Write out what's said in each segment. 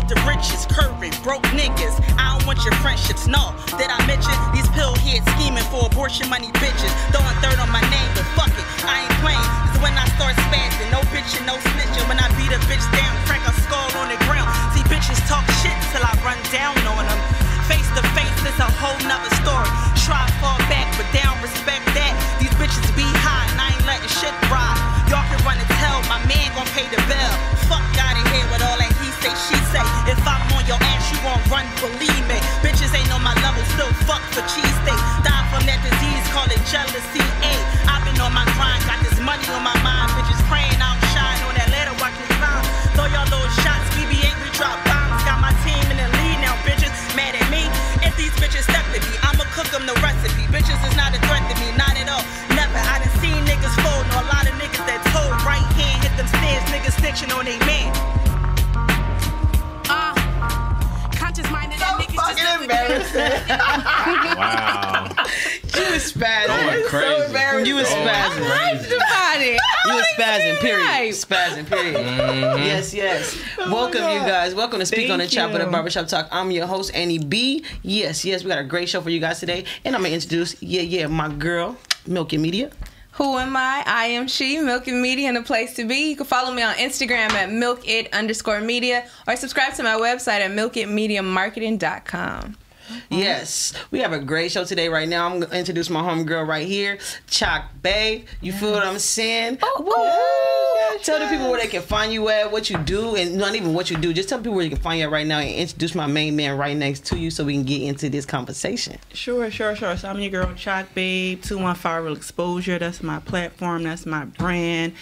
Wealth of riches, curving, broke niggas. I don't want your friendships, no. Did I mention these pill heads scheming for abortion money bitches? Throwing third on my name, but fuck it, I ain't playing. Cause when I start spazzing, no bitching, no snitching. When I beat a bitch down, crack a skull on the ground. See bitches talk shit till I run down on them. Face to face is a whole nother story. Try fall back, but they don't respect that. These bitches be high and I ain't letting shit ride. Y'all can run and tell, my man gon' pay the bill. Fuck out of here with all that he say, she say. If I'm on your ass, you gon' run, believe me. Bitches ain't on my level, still fuck for cheesesteak. Die from that disease, call it jealousy, ayy. I've been on my grind, got this money on my mind. Bitches praying I'll shine on that ladder, watch me climb. Throw y'all little shots, BBinc, we drop bombs. Got my team in the lead now, bitches mad at me. If these bitches step to me, I'ma cook them the recipe. Bitches is not a threat to me, not at all, never. I done seen niggas fold, know a lot of niggas that told right hand hit them stairs, niggas snitching on they man. Conscious minded and niggas fucking embarrassing. Wow. You was spazzing. Going crazy. So embarrassing. You was spazzing. About it. You was spazzing, period. Spazzing, period. Yes, yes. Welcome, you guys. Welcome to Speak on the Chop with a Barbershop Talk. I'm your host, Annie B. Yes, yes, we got a great show for you guys today. And I'm going to introduce, my girl, Milky Media. Who am I? I am she, Milk and Media, and a place to be. You can follow me on Instagram at milkit_media or subscribe to my website at milkitmediamarketing.com. Yes, we have a great show today. Right now, I'm going to introduce my homegirl right here, Choc Babe. You feel what I'm saying? Tell the people where they can find you at, what you do, and not even what you do. Just tell people where you can find you at right now and introduce my main man right next to you so we can get into this conversation. Sure. So I'm your girl, Choc Babe, 215 Real Exposure. That's my platform. That's my brand.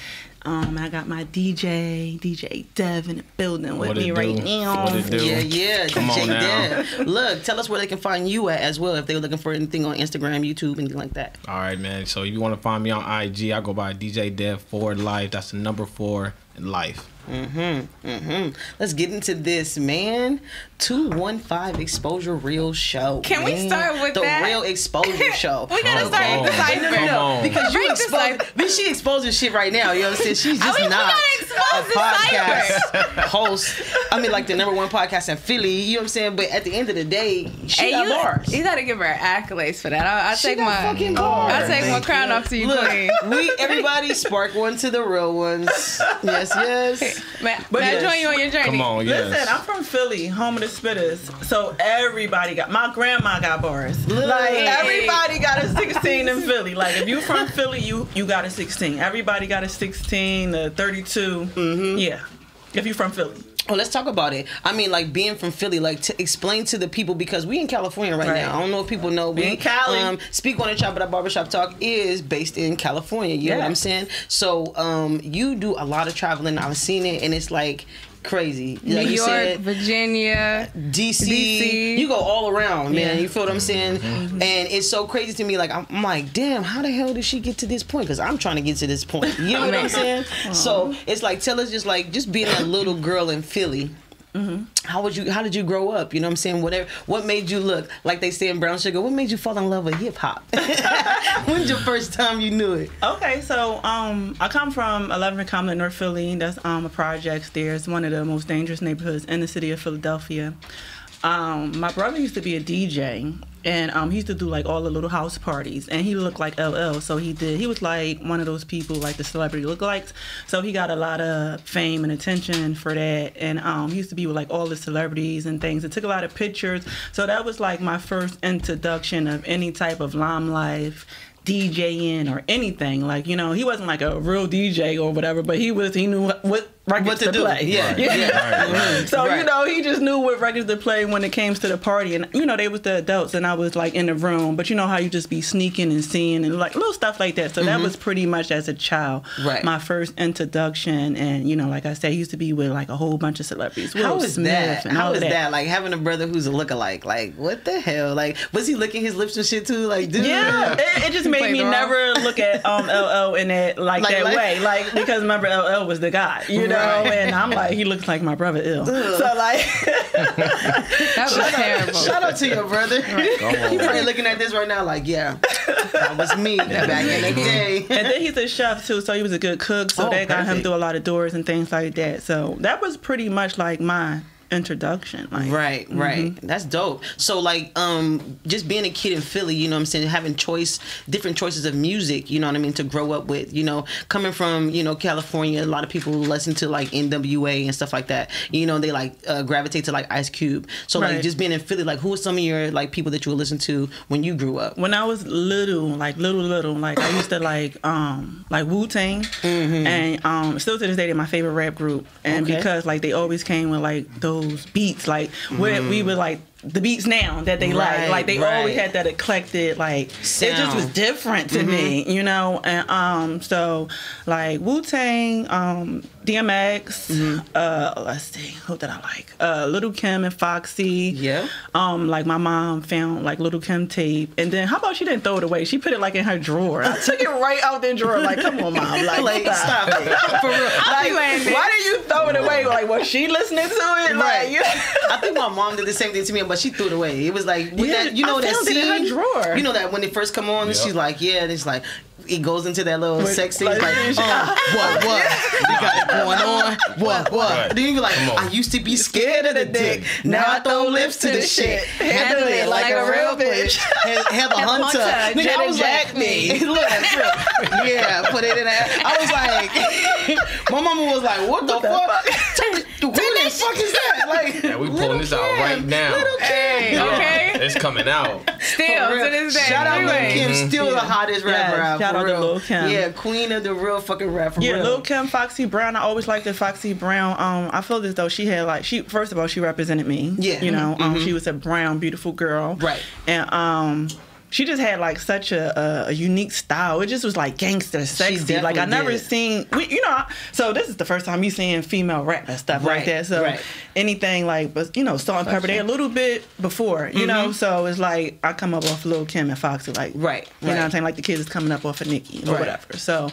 I got my DJ Dev in the building with me right now. What it do? Yeah, Come DJ on now. Dev. Look, tell us where they can find you at as well if they're looking for anything on Instagram, YouTube, anything like that. All right, man. So if you want to find me on IG, I go by DJ Dev 4 Life. That's the number 4 in life. Let's get into this, man. 215 Exposure Real Show. Can we start with the that? Real Exposure Show? We gotta start with the No, because you expose. She exposing shit right now. You know what I'm saying? She's just not a podcast host. I mean, like the #1 podcast in Philly. You know what I'm saying? But at the end of the day, she got bars. You gotta give her accolades for that. I'll take my fucking bars. I'll take my crown off to you, queen. Everybody spark one to the real ones. Yes. May I join you on your journey? Come on, yes. Listen, I'm from Philly, home of the spitters. So everybody my grandma got bars. Like everybody got a 16 in Philly. Like if you from Philly, you got a 16. Everybody got a 16, a 32. Yeah. If you from Philly. Oh, let's talk about it. I mean, like being from Philly, like to explain to the people, because we in California right now. I don't know if people know. We in Cali. Speak on the Chop with a Barbershop Talk is based in California. You know what I'm saying? So you do a lot of traveling. I've seen it, and it's like crazy. New like York, Virginia, DC. You go all around, man. You feel what I'm saying? And it's so crazy to me. Like I'm like, damn, how the hell did she get to this point? Because I'm trying to get to this point. You know what I'm saying? So it's like, tell us just being a little girl in Philly. How did you grow up? You know what I'm saying? What made you look like they say in Brown Sugar? What made you fall in love with hip hop? When's your first time you knew it? Okay, so I come from 11 Commonwealth, North Philly. That's a projects there. It's one of the most dangerous neighborhoods in the city of Philadelphia. My brother used to be a DJ, and he used to do like all the little house parties, and he looked like LL, so he was like one of those people, like the celebrity lookalikes, so he got a lot of fame and attention for that, and he used to be with like all the celebrities and things, and took a lot of pictures, so that was like my first introduction of any type of limelight, DJing or anything. Like, you know, he wasn't like a real DJ or whatever, but he knew what records to play. Yeah. So, you know, he just knew what records to play when it came to the party. And, you know, they was the adults and I was like in the room. But you know how you just be sneaking and seeing and like little stuff like that. So that was pretty much as a child. My first introduction. And, you know, like I said, he used to be with like a whole bunch of celebrities. How is that? How is that? Like having a brother who's a lookalike. Like, what the hell? Like, was he licking his lips and shit too? Like, dude. Yeah. It just made me never look at LL in that that way. Like, because remember LL was the guy, you know? And I'm like, he looks like my brother ill. So like that was terrible. Shout out to your brother. He's probably looking at this right now like, yeah, that was me back in the day. And then he's a chef too, so he was a good cook, so that got him through a lot of doors and things like that. So that was pretty much like my introduction. Like, right. That's dope. So like, just being a kid in Philly, you know what I'm saying, having different choices of music, you know what I mean, to grow up with, you know, coming from, you know, California, a lot of people listen to like NWA and stuff like that. You know, they like gravitate to like Ice Cube. So like, just being in Philly, like, who are some of your like people that you would listen to when you grew up? When I was little, like I used to like Wu-Tang, and still to this day they're my favorite rap group, and because like they always came with like those beats, like where we would like the beats now that they like they always had that eclectic like sound. It just was different to me, you know. And so like Wu-Tang, DMX, let's see, who did I like? Little Kim and Foxy. Like my mom found like Little Kim tape, and then how about she didn't throw it away? She put it like in her drawer. I took it right out the drawer. Like, come on, mom, like stop it. For real. Like, why did you throw it away? Like, was she listening to it? Like, I think my mom did the same thing to me, but she threw it away. It was like with that, you know, that scene in her drawer. You know that when it first come on, she's like, and it's like it goes into that little sex scene, like, what, you got it going on, what, then you be like, I used to be scared of the dick, now I throw lips to the shit, handle it like a real bitch, have a hunter, nigga, I was like, look, put it in there. I was like, my mama was like, what the fuck? Who the fuck is that? Like, we pulling this out right now. Okay. It's coming out. Still to this day. Shout out Lil Kim, still the hottest rapper out. Shout out to Lil Kim. Yeah, queen of the real fucking rap for real. Lil Kim, Foxy Brown. I always liked the Foxy Brown. I feel as though she had like first of all she represented me. Yeah. You know, she was a brown, beautiful girl. Right. And she just had like such a unique style. It just was like gangster, sexy. Like I never seen, you know. So this is the first time you seeing female rap and stuff like that. So anything like, but you know, Salt and Pepper, they a little bit before, you know. So it's like I come up off Lil Kim and Foxy, like you know what I'm saying, like the kids is coming up off of Nicki or whatever. So.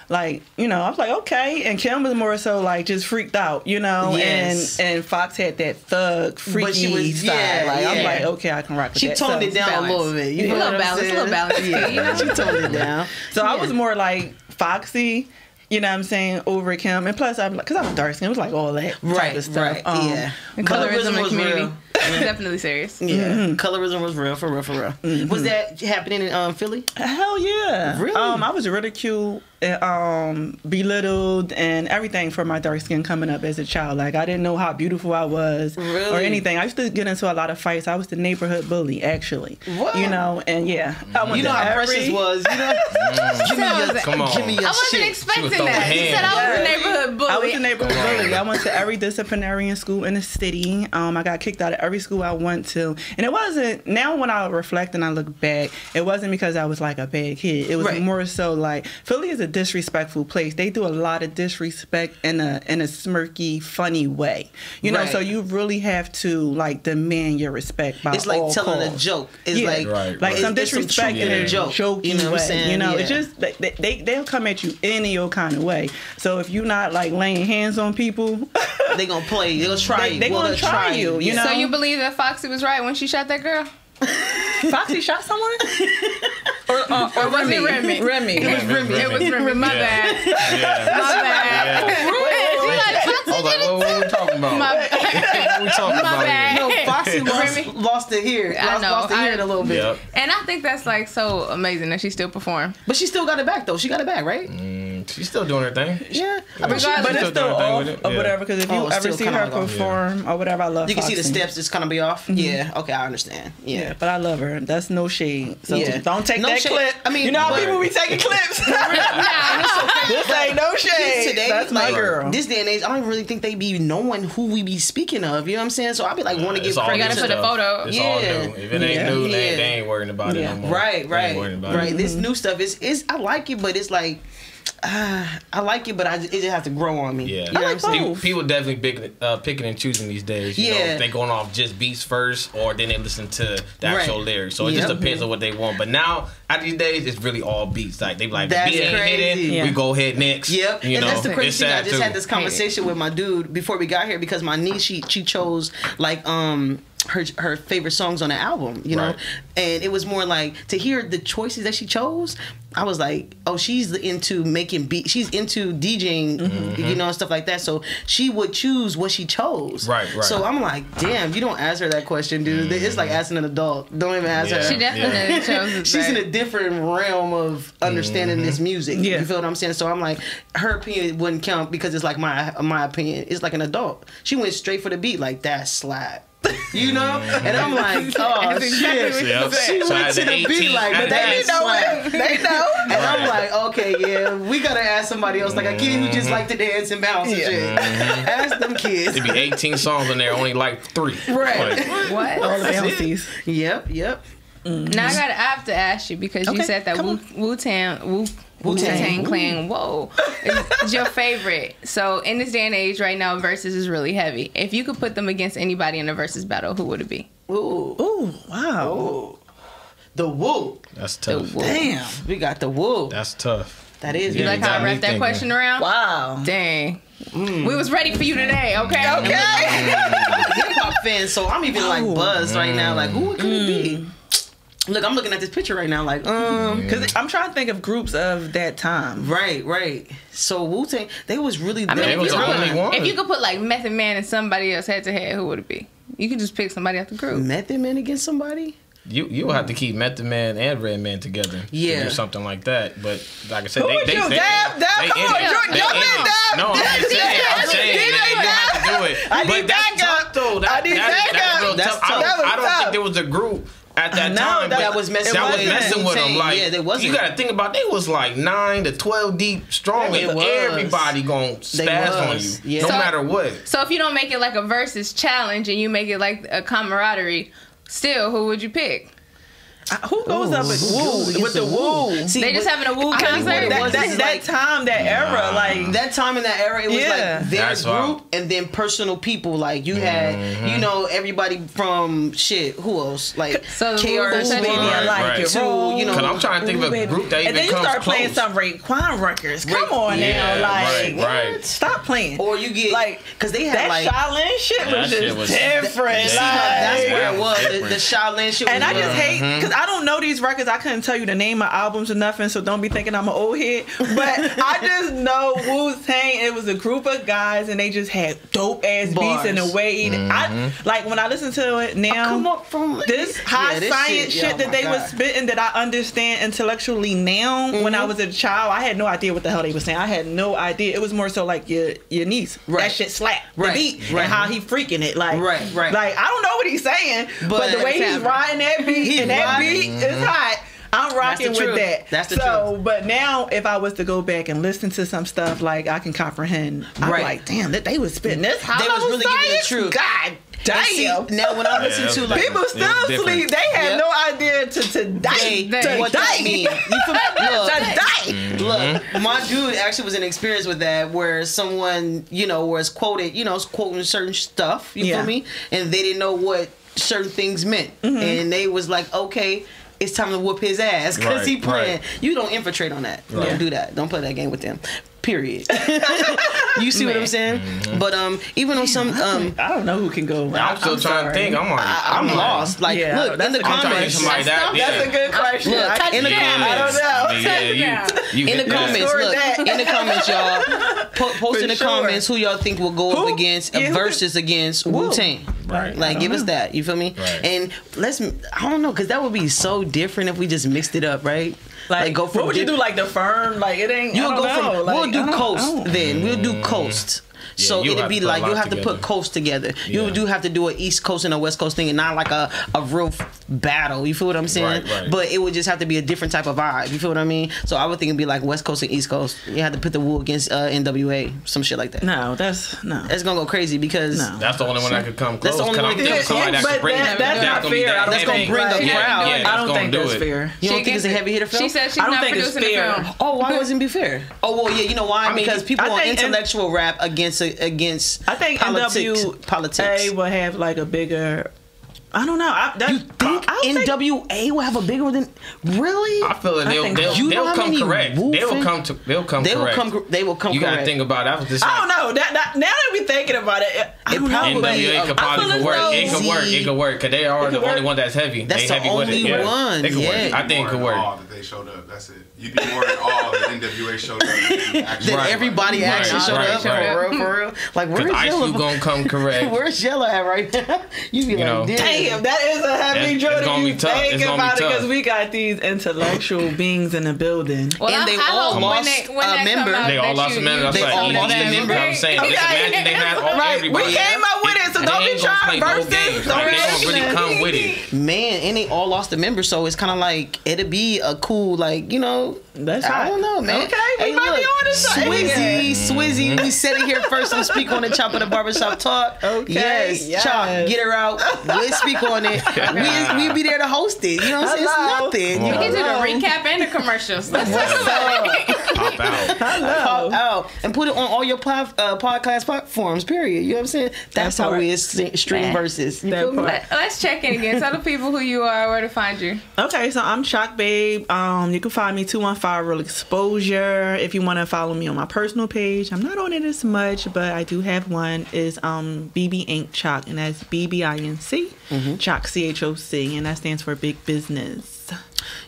Like, you know, I was like, okay. And Kim was more so like just freaked out, you know. And Fox had that thug, freaky style. Like, I'm like, okay, I can rock with that. She toned it down a little bit. You know what I'm saying? A little balance. Yeah, she toned it down. So I was more like Foxy, you know what I'm saying, over Kim. And plus, I'm like, because I'm dark skin, it was like all that type of stuff. And colorism in the community. Definitely serious. Colorism was real, for real. Was that happening in Philly? Hell yeah. Really? I was ridiculed, belittled, and everything for my dark skin coming up as a child. Like, I didn't know how beautiful I was or anything. I used to get into a lot of fights. I was the neighborhood bully, actually. What? You know, and you know how Precious was. You know, give me your I wasn't expecting that. You said I was the neighborhood bully. I was the neighborhood bully. I went to every disciplinarian school in the city. I got kicked out of every school I went to, and it wasn't. Now when I reflect and I look back, it wasn't because I was like a bad kid. It was more so like Philly is a disrespectful place. They do a lot of disrespect in a smirky, funny way. You know, so you really have to like demand your respect by it's like all telling calls. A joke. It's like some disrespect in a joke. You know what I'm saying? You know, it's just they'll come at you any old kind of way. So if you're not like laying hands on people, they gonna play. They'll try you. They gonna try you. You know. So you believe that Foxy was right when she shot that girl? Foxy shot someone? or was it Remy? Remy. It was Remy. It was Remy. My bad. My bad. I was like, what are we talking about? What are we talking about bad. here? No, Foxy lost it here. Lost it here in a little bit. Yep. And I think that's like so amazing that she still performed. But she still got it back though. She got it back, right? She's still doing her thing. Yeah. But it's still off or whatever. Because if you ever see her perform or whatever, I love you can Foxy. see the steps just kind of be off. Yeah. Okay, I understand. Yeah. But I love her. That's no shade. So don't take that clip. I mean, you know how people be taking clips. This ain't no shade. Today, that's my girl. This day and age, I don't really think they be knowing who we be speaking of. You know what I'm saying? So I be like, want to give credit. You gotta put a photo. It's all new. If it ain't new, they ain't worrying about it no more. Right. This new stuff is I like it, but it's like. I like it, but it just has to grow on me. Yeah, you know what I'm saying? People definitely picking and choosing these days. You know, they going off just beats first, or then they listen to the actual lyrics. So it just depends on what they want. But now, at these days, it's really all beats. Like they be like, that's the beat ain't hitting, we go ahead next. Yep, you and know, that's the crazy thing. I just had this conversation with my dude before we got here because my niece she chose like her favorite songs on the album, you know, and it was more like to hear the choices that she chose. I was like, oh, she's into making beat. She's into DJing, you know, and stuff like that. So she would choose what she chose. Right. So I'm like, damn, you don't ask her that question, dude. It's like asking an adult. Don't even ask her. She definitely chose it. She's in a different realm of understanding this music. Yeah. You feel what I'm saying? So I'm like, her opinion wouldn't count because it's like my opinion. It's like an adult. She went straight for the beat, like that slap. You know, and I'm like, oh shit. She went to the beat like, but they know it. They know. And I'm like, okay, yeah, we gotta ask somebody else, like a kid who just like to dance and bounce and shit. Ask them kids. It'd be 18 songs in there, only like 3. Right. What? All the bouncies. Yep. Now I have to ask you because you said that Wu-Tang Clan, whoa, is your favorite. So in this day and age right now, versus is really heavy. If you could put them against anybody in a versus battle, who would it be? Ooh, wow. Ooh. The Wu. That's tough. Damn. We got the Wu. That's tough. That is. You like how I wrapped that question around? Wow. Dang. We was ready for you today, okay? I'm a hip-hop fan, so I'm even like buzzed right now. Like, who could it be? Look, I'm looking at this picture right now, like, because I'm trying to think of groups of that time. Right. So Wu-Tang, they was really. I mean, if you could put like Method Man and somebody else head to head, who would it be? You could just pick somebody out the group. Method Man against somebody. You will have to keep Method Man and Redman together. Yeah, or something like that. But like I said, come on, jump in, Dab. No, I'm saying you have to do it. But that's tough though. That's real tough. I don't think there was a group at that time that was messing with them. Like, yeah, there wasn't. You got to think about, they was like 9 to 12 deep strong. Everybody gonna spaz on you, no matter what. So if you don't make it like a versus challenge and you make it like a camaraderie, still, who would you pick? Who goes up with the Wu? See, they just having a Wu concert. That time, that era, like that time in that era, it was like their group and then personal people. Like you had, you know, everybody from shit. Who else? Like KRS, Baby, I like it. You know, because I'm trying to think of a group that even comes close. And then you start playing some Raekwon records. Come on now, like right. Stop playing. Or you get like because they had that like Shaolin shit was just different. That's where it was. The Shaolin shit. And I just hate because I don't know these records. I couldn't tell you the name of albums or nothing, so don't be thinking I'm an old head. But I just know Wu-Tang, it was a group of guys and they just had dope ass beats in a way. I like when I listen to it now, this high science shit that they was spitting that I understand intellectually now. When I was a child, I had no idea what the hell they was saying. I had no idea. It was more so like your niece. That shit slap the beat and how he freaking it. Like like I don't know what he's saying, but the way he's riding that beat and that beat is hot. I'm rocking with that. That's the truth. But now, if I was to go back and listen to some stuff, like I can comprehend. I'm like, damn, they was spitting this. They was really giving the truth. God damn. See, now when I listen to like people still sleep, they had no idea to die. What that mean? Look, my dude actually was in experience with that, where someone was quoted, quoting certain stuff. You feel me? And they didn't know what certain things meant, and they was like, okay, it's time to whoop his ass because he playing. You don't infiltrate on that. Don't do that. Don't play that game with them. Period. You see what I'm saying? But even on some I don't know who can go. I'm still trying to think. I'm lost. Like, look in the comments. That's a good question. Look in the comments. I don't know. In the comments, look in the comments, y'all. Post in the comments who y'all think will go up against versus against Wu-Tang. Right. Like, give us that. You feel me? Right. And I don't know, because that would be so different if we just mixed it up, right? Like go from what would you do? Like the firm? Like it ain't. You'll go from. Like, we'll do coast then. We'll do coast. Yeah, so it'd be like you'll have to put coast together. Yeah. You do have to do an East Coast and a West Coast thing, and not like a real battle. You feel what I'm saying? Right. But it would just have to be a different type of vibe. You feel what I mean? So I would think it'd be like West Coast and East Coast. You have to put the Wu against NWA, some shit like that. No, that's It's gonna go crazy because that's the only one that could come close. That's the only one that could come close. That's not fair. That's gonna bring a crowd. I don't think that's fair. You don't think it's a heavy hitter film? She said she's not producing the film. Oh, why wouldn't it be fair? Oh well, yeah, you know why? Because people want intellectual rap against. I think politics NWA will have like a bigger I don't know. You think NWA will have a bigger one than really? I feel like they'll come correct. They'll come correct. They will come. You gotta think about it. I don't know. Now that we thinking about it, NWA could probably work. It could work because they are the only one that's heavy. That's they the heavy only with it. one. It could work. I think it could work. That they showed up. That's it. You'd be more in awe that NWA showed up. That everybody actually showed up for real. Like where's Ice Yellow? You gonna come correct? Where's Yellow at right now? You be like, damn, that is a heavy journey. It's gonna be tough. Think about it because we got these intellectual beings in the building, and they all lost a member. They all lost a member. They all lost a member. I'm saying, just imagine they had everybody. We came up with it, so don't be trying versus. They gonna really come with it, man. And they all lost a member, so it's kind of like it'd be a cool, like That's I don't know, man. Okay, hey, we might be on the side. Swizzy, we said it here first. I'm speak on the Chop of the Barbershop Talk. Okay, yes, Chop, get her out. We'll speak on it. We'll be there to host it. You know what I'm saying? It's nothing. We can do the recap and the commercials. That's Pop out. Pop out and put it on all your podcast platforms. Period. You know what I'm saying? That's how we stream versus. You feel me? Let's check in again. Tell the people who you are, where to find you. Okay, so I'm Choc Babe. You can find me 215 Real Exposure. If you want to follow me on my personal page, I'm not on it as much, but I do have one. Is BBinc Choc, and that's BBinc Choc CHOC, and that stands for Big Business.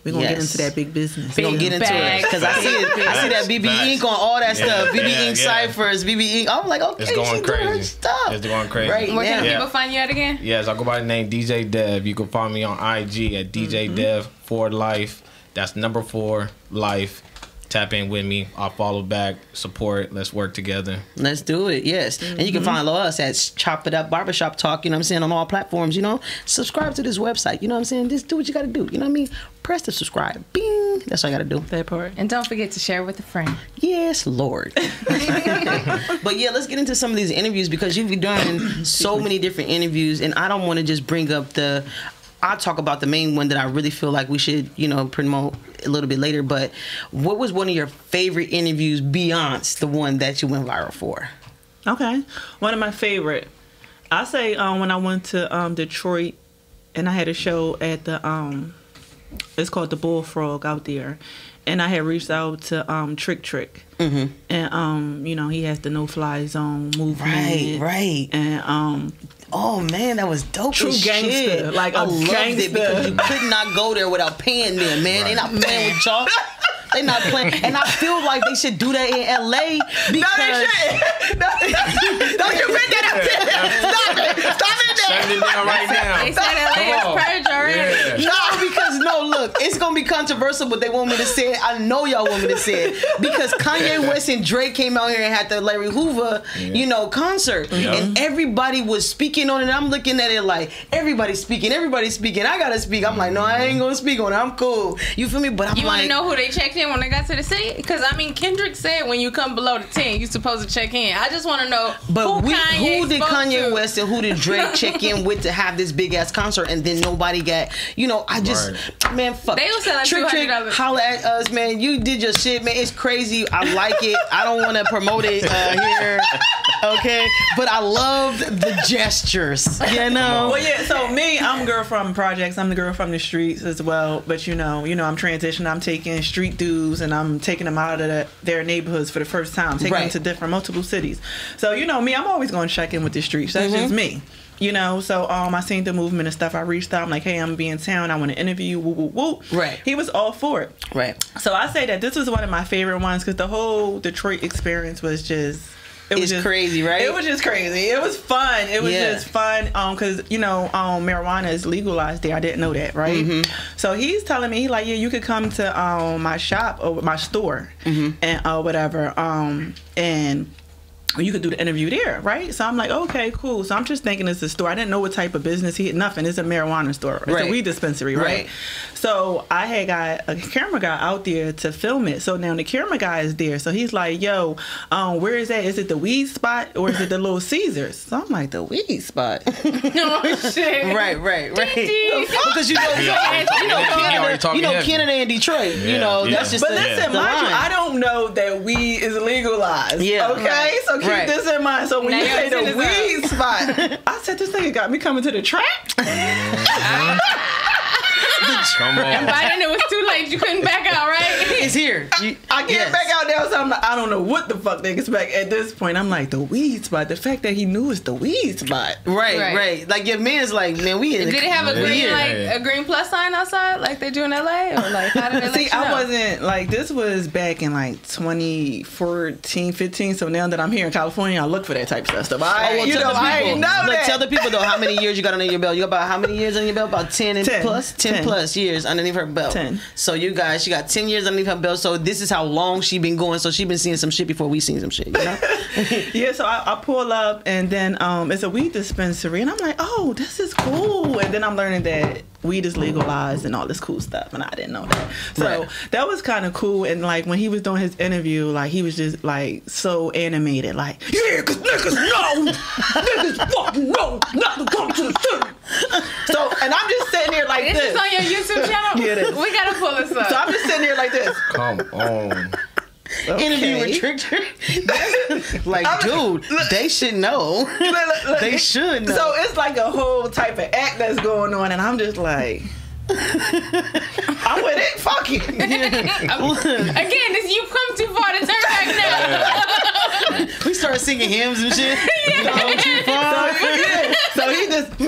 We're gonna get into that big business. We're gonna get into it because I see that BBinc on all that stuff. BBinc ciphers, BBinc. I'm like, okay, it's going crazy. Stuff. It's going crazy. Right Where now. can people find you at again? Yes, I go by the name DJ Dev. You can find me on IG at DJ Dev 4 Life. That's number 4 Life. Tap in with me. I'll follow back, support. Let's work together. Let's do it. Yes. And you can follow us at Chop It Up Barbershop Talk, you know what I'm saying, on all platforms, Subscribe to this website, you know what I'm saying? Just do what you got to do, you know what I mean? Press the subscribe. Bing. That's all you got to do. That part. And don't forget to share with a friend. Yes, Lord. But yeah, let's get into some of these interviews because you've been doing so many different interviews, and I don't want to just bring up I'll talk about the main one that I really feel like we should, promote a little bit later. But what was one of your favorite interviews beyond the one that you went viral for? Okay. One of my favorite. I say when I went to Detroit and I had a show at the, it's called the Bullfrog out there. And I had reached out to Trick. And, he has the no-fly zone movement. Right. And, oh man, that was dope. True gangster. Shit. Like I a loved gangster. it because you could not go there without paying them, man. They not playing with y'all. They not playing, and I feel like they should do that in LA because don't you bring that up there. Stop it there. Shut it down right now. They said LA is purge already. No, because look, it's gonna be controversial, but they want me to say it. I know y'all want me to say it because Kanye West and Drake came out here and had the Larry Hoover, concert, and everybody was speaking on it. I'm looking at it like everybody's speaking. I gotta speak. I'm like, no, I ain't gonna speak on it. I'm cool. You feel me? But I'm You like, want to know who they checked in when they got to the city? Because Kendrick said when you come below the 10, you're supposed to check in. I just want to know who did Kanye West and who did Drake check in with to have this big ass concert, and then nobody got, man, fuck. They was selling $200. Holla at us, man. You did your shit, man. It's crazy. I like it. I don't want to promote it here, okay? But I loved the gestures, Well, yeah. So me, I'm a girl from projects. I'm the girl from the streets as well. But I'm transitioning. I'm taking street dudes and I'm taking them out of their neighborhoods for the first time, taking them to multiple cities. So me, I'm always going to check in with the streets. That's just me. So I seen the movement and stuff. I reached out. I'm like, hey, I'm gonna be in town. I want to interview you. Woo, woo, woo. Right. He was all for it. Right. So I say that this was one of my favorite ones because the whole Detroit experience was just. It's crazy, right? It was just crazy. It was fun. It was just fun because, marijuana is legalized there. I didn't know that, right? So he's telling me, you could come to my shop or my store and whatever. And you could do the interview there, right? So I'm like, okay, cool. So I'm just thinking it's a store. I didn't know what type of business nothing. It's a marijuana store. It's a weed dispensary, right? So I had got a camera guy out there to film it. So now the camera guy is there. So he's like, yo, where is that? Is it the weed spot or is it the Little Caesars? So I'm like, the weed spot. No shit. Right. Because Canada and Detroit. That's just. But listen, mind you, I don't know that weed is legalized. Yeah. Okay, so keep this in mind. So when you say the weed spot, I said, this nigga got me coming to the trap. Come on. And by then it was too late. You couldn't back out, right? It's here. I can't back out now, so I'm like, I don't know what the fuck they expect at this point. I'm like, the weed spot. The fact that he knew it's the weed spot. Right. Like your man's like, man, we in. Did it have a green plus sign outside like they do in LA, or like how did they let See, you know? I wasn't like, this was back in like 2014, 15. So now that I'm here in California, I look for that type of stuff. I ain't know that. Tell the people though how many years you got under your belt. You got about how many years under your belt? About 10 plus years underneath her belt. 10. So you guys, she got 10 years underneath her belt. So this is how long she been going. So she been seeing some shit before we seen some shit. You know? Yeah. So I pull up and then it's a weed dispensary and I'm like, oh, this is cool. And then I'm learning that weed is legalized and all this cool stuff, and I didn't know that. So that was kind of cool. And like when he was doing his interview, like he was just like so animated, like, yeah, cause niggas know, niggas fucking know not to come to the city. So, and I'm just sitting there like this. This is on your YouTube channel? Yeah, it is. We gotta pull this up. So I'm just sitting there like this. Come on. Okay. Interview with Trigger. Like, dude, they should know. They should know. So it's like a whole type of act that's going on, and I'm just like, I'm with it. Fuck it. Again, you've come too far to turn back now. We started singing hymns and shit. So he just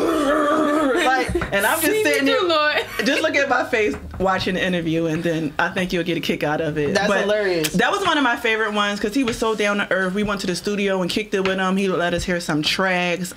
like, and I'm just sitting there, Lord. just look at my face watching the interview, and then I think you'll get a kick out of it. That's hilarious. That was one of my favorite ones because he was so down to earth. We went to the studio and kicked it with him. He let us hear some tracks.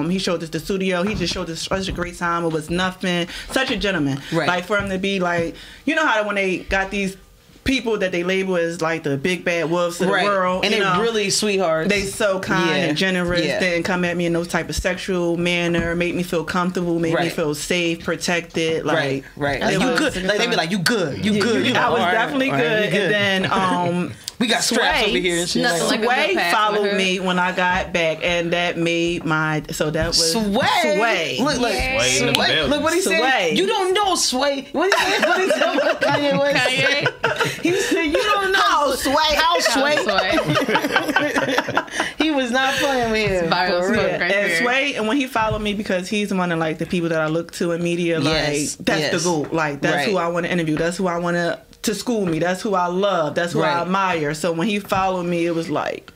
He showed us the studio. He just showed us such a great time. It was nothing. Such a gentleman. Right. Like for him to be like, you know how when they got these people that they label as like the big bad wolves of the world, and they're really sweethearts. They so kind and generous. They didn't come at me in no type of sexual manner. Made me feel comfortable. Made me feel safe, protected. Like, Like, you good. Like, they be like, you good. You good. You I was right, definitely good. And then we got straps over here and shit. Sway followed me when I got back, and that made my. So that was Sway. Look, Sway. Look what he said. You don't know Sway. What he said? What he said? Kanye West. Kanye. He said, you don't know how Sway. He was not playing with him. And Sway, and when he followed me, because he's one of like the people that I look to in media, like that's the goat. Like that's who I want to interview. That's who I want to school me. That's who I love. That's who I admire. So when he followed me, it was like,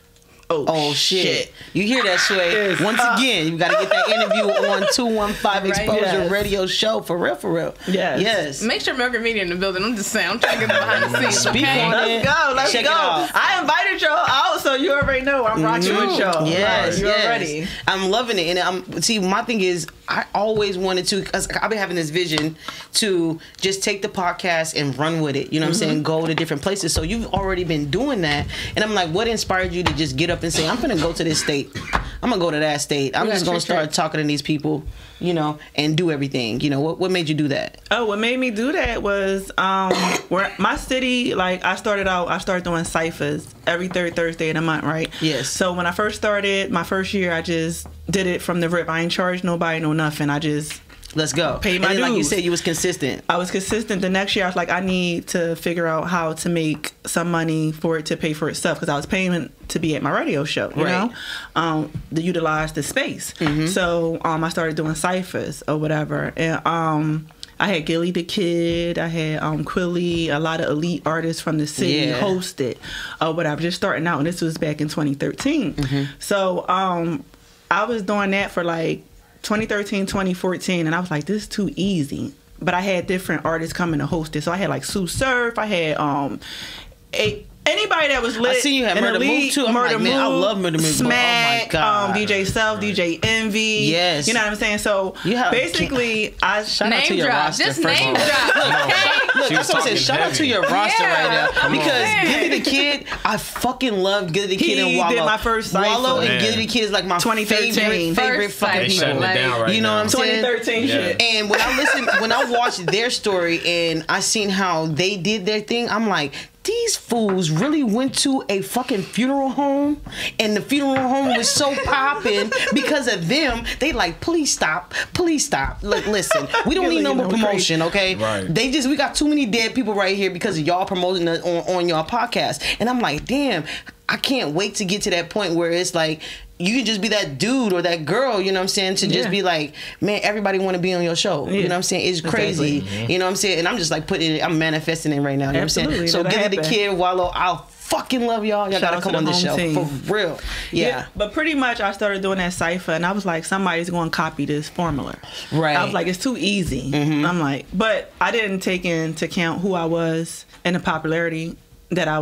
oh shit. You hear that, Sway? Once again, you got to get that interview on 215 Exposure Radio Show. For real. Yes. Make sure Milk Media in the building. I'm just saying, I'm trying to get behind the scenes. Speak on it. Let's go. I invited y'all out, so you already know I'm rocking with y'all. Yes, you already. I'm loving it. And see, my thing is, I always wanted to, because I've been having this vision to just take the podcast and run with it. You know what I'm saying? Go to different places. So you've already been doing that. And I'm like, what inspired you to just get up and say, I'm going to go to this state. I'm going to go to that state. I'm just going to start talking to these people, you know, and do everything. You know, what made you do that? Oh, what made me do that was where my city, like I started doing ciphers every third Thursday of the month, right? Yes. So when I first started, my first year, I just did it from the rip. I ain't charged nobody, no nothing. I just let's go. Pay my dues. Like you said, you was consistent. I was consistent. The next year, I was like, I need to figure out how to make some money for it to pay for itself, because I was paying to be at my radio show, you know, to utilize the space. So I started doing ciphers or whatever, and I had Gilly the Kid, I had Quilly, a lot of elite artists from the city hosted or whatever, just starting out, and this was back in 2013. So I was doing that for like 2013, 2014, and I was like, this is too easy. But I had different artists coming to host it. So I had like Sue Surf, I had anybody that was lit. I see you had Murder Move too. I'm like, man, I love Murder Move. Smack, oh my God. DJ Self, DJ Envy. Yes. You know what I'm saying? So basically, I shout out to your roster. Just name drop. Look, that's what I said. Shout out to your roster right now. Because Gilly the Kid, I fucking love Gilly the Kid and Wallow. He did my first cipher. Wallow and Gilly the Kid is like my favorite fucking people. Right, you know what I'm saying? 2013 shit. And when I watched their story and I seen how they did their thing, I'm like, these fools really went to a fucking funeral home, and the funeral home was so popping because of them. They like, please stop. Look, listen, we don't need no more promotion, okay? Right. We got too many dead people right here because of y'all promoting on y'all podcast. And I'm like, damn, I can't wait to get to that point where it's like you can just be that dude or that girl, you know what I'm saying, to just be like, man, everybody want to be on your show. You know what I'm saying? It's crazy. Exactly. You know what I'm saying? And I'm just like I'm manifesting it right now. You know what I'm saying? So give it the kid, Wallow. I'll fucking love y'all. Y'all gotta come on the show. Team. For real. Yeah. But pretty much I started doing that cipher and I was like, somebody's going to copy this formula. Right. I was like, it's too easy. I'm like, but I didn't take into account who I was and the popularity that I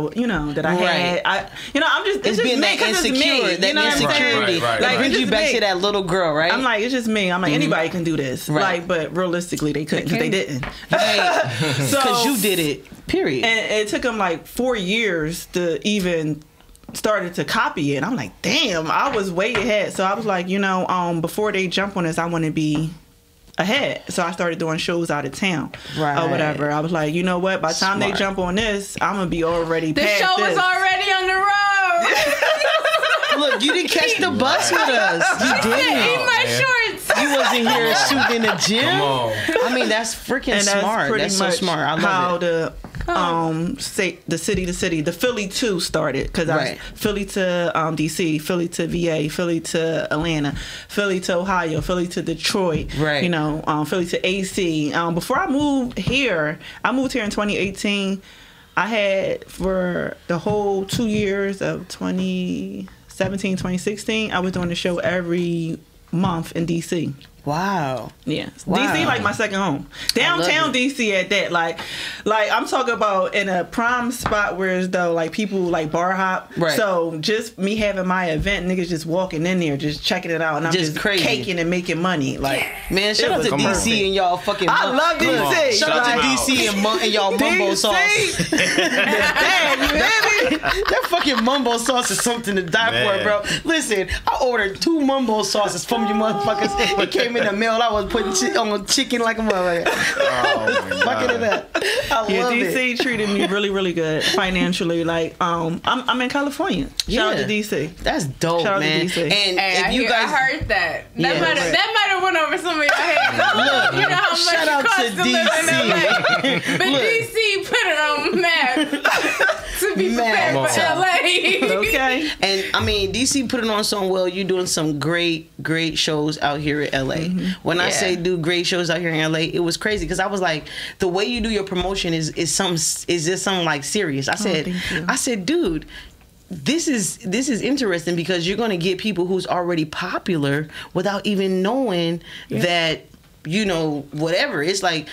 had. I'm just, it's being just me, that insecure, that insecurity. Right. Like, brings you back to that little girl, right? I'm like, it's just me. I'm like, anybody can do this. Right. Like, but realistically, they couldn't because they didn't. Because you did it, period. And it took them like 4 years to even started to copy it. I'm like, damn, I was way ahead. So I was like, before they jump on this, I want to be ahead. So I started doing shows out of town or whatever. I was like, you know what? By the time they jump on this, I'm going to be already past this. The show was already on the road. Look, you didn't catch the bus with us. You didn't. Eat my shorts. You wasn't here shooting in the gym. Come on. I mean, that's freaking and that's smart. pretty That's much so smart. I love it. Say the city to city, the Philly 2 started because I was Philly to DC, Philly to VA, Philly to Atlanta, Philly to Ohio, Philly to Detroit, Philly to AC. Before I moved here in 2018. I had for the whole 2 years of 2017, 2016, I was doing the show every month in DC. Wow. Yeah. Wow. DC like my second home. Downtown DC at that. Like I'm talking about in a prime spot where it's though like people like bar hop. Right. So just me having my event, niggas just walking in there, just checking it out, and I'm just crazy. Caking and making money. Like man, shout out to DC and y'all fucking. I love DC. Shout out to DC and y'all mumbo sauce. Damn, you hear me? That fucking mumbo sauce is something to die for, bro. Listen, I ordered 2 mumbo sauces from you motherfuckers. It came in the mail. I was putting on chicken like a motherfucker. Oh, fucking it up. I love DC treated me really, really good financially. Like, I'm in California. Shout out to DC. That's dope, Shout man. out to DC. And hey, if you guys I heard that. That might have went over some of your heads. Look, you know how much shout out it costs to to live in LA. DC. But DC put it on map to be prepared for LA. Okay. And I mean, DC put it on so well. You're doing some great shows out here in LA. When I say do great shows out here in LA, it was crazy because I was like, the way you do your promotion is just something like serious. I said, dude, this is interesting because you're gonna get people who's already popular without even knowing that, whatever. It's like,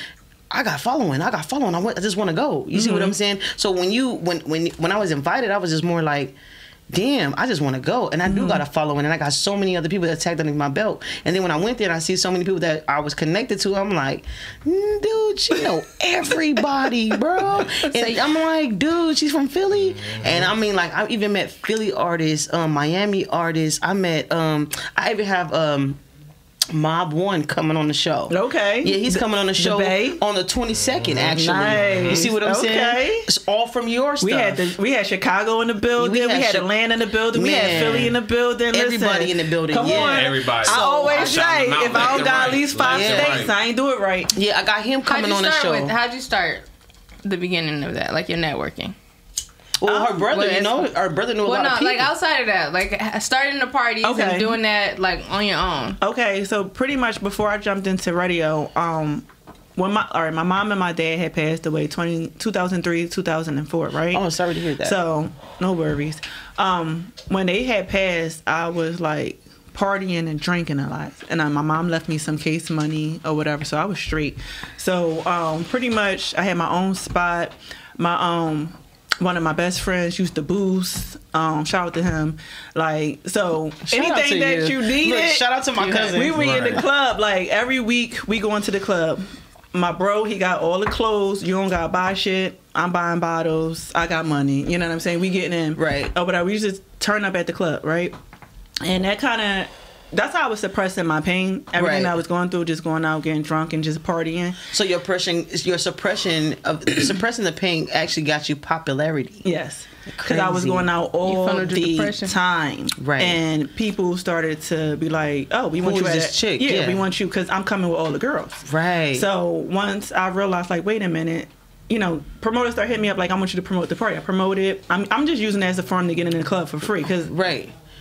I got following. I just want to go. You see what I'm saying? So when I was invited, I was just more like, damn, I just want to go. And I do got a following, and I got so many other people that tagged underneath my belt. And then when I went there and I see so many people that I was connected to, I'm like, dude, she know everybody, bro. And I'm like, dude, she's from Philly. And I mean, like, I even met Philly artists, Miami artists. I even have Mob 1 coming on the show. Okay. Yeah, he's coming on the show on the 22nd, actually. Nice. You see what I'm saying? It's all from your stuff. We had Chicago in the building. We had Atlanta in the building. We had Philly in the building. Everybody in the building. Come on. Everybody. I always say, if I don't got at least 5 states, I ain't do it right. Yeah, I got him coming on the show. How'd you start the beginning of that, like your networking? Well, her brother, her brother knew a lot of people. Like outside of that, like starting the parties and doing that like on your own. Okay, so pretty much before I jumped into radio, when my mom and my dad had passed away 2003, 2004, right? Oh, sorry to hear that. So no worries. When they had passed, I was like partying and drinking a lot, and my mom left me some case money or whatever, so I was straight. So pretty much I had my own spot. My one of my best friends used to boost. Shout out to him. Like, so anything that you needed. Look, shout out to my cousin. We were in the club. Like, every week we go into the club. My bro, he got all the clothes. You don't gotta buy shit. I'm buying bottles. I got money. You know what I'm saying? We getting in. Right. Or whatever. We just turn up at the club, right? And that's how I was suppressing my pain. Everything I was going through, just going out, getting drunk, and just partying. So your suppression of suppressing the pain actually got you popularity. Yes, because I was going out all the time, right? And people started to be like, "Oh, we want you as this chick? Yeah, we want you because I'm coming with all the girls." Right. So once I realized, like, wait a minute. promoters start hitting me up like, I want you to promote the party. I promote it. I'm just using it as a forum to get in the club for free because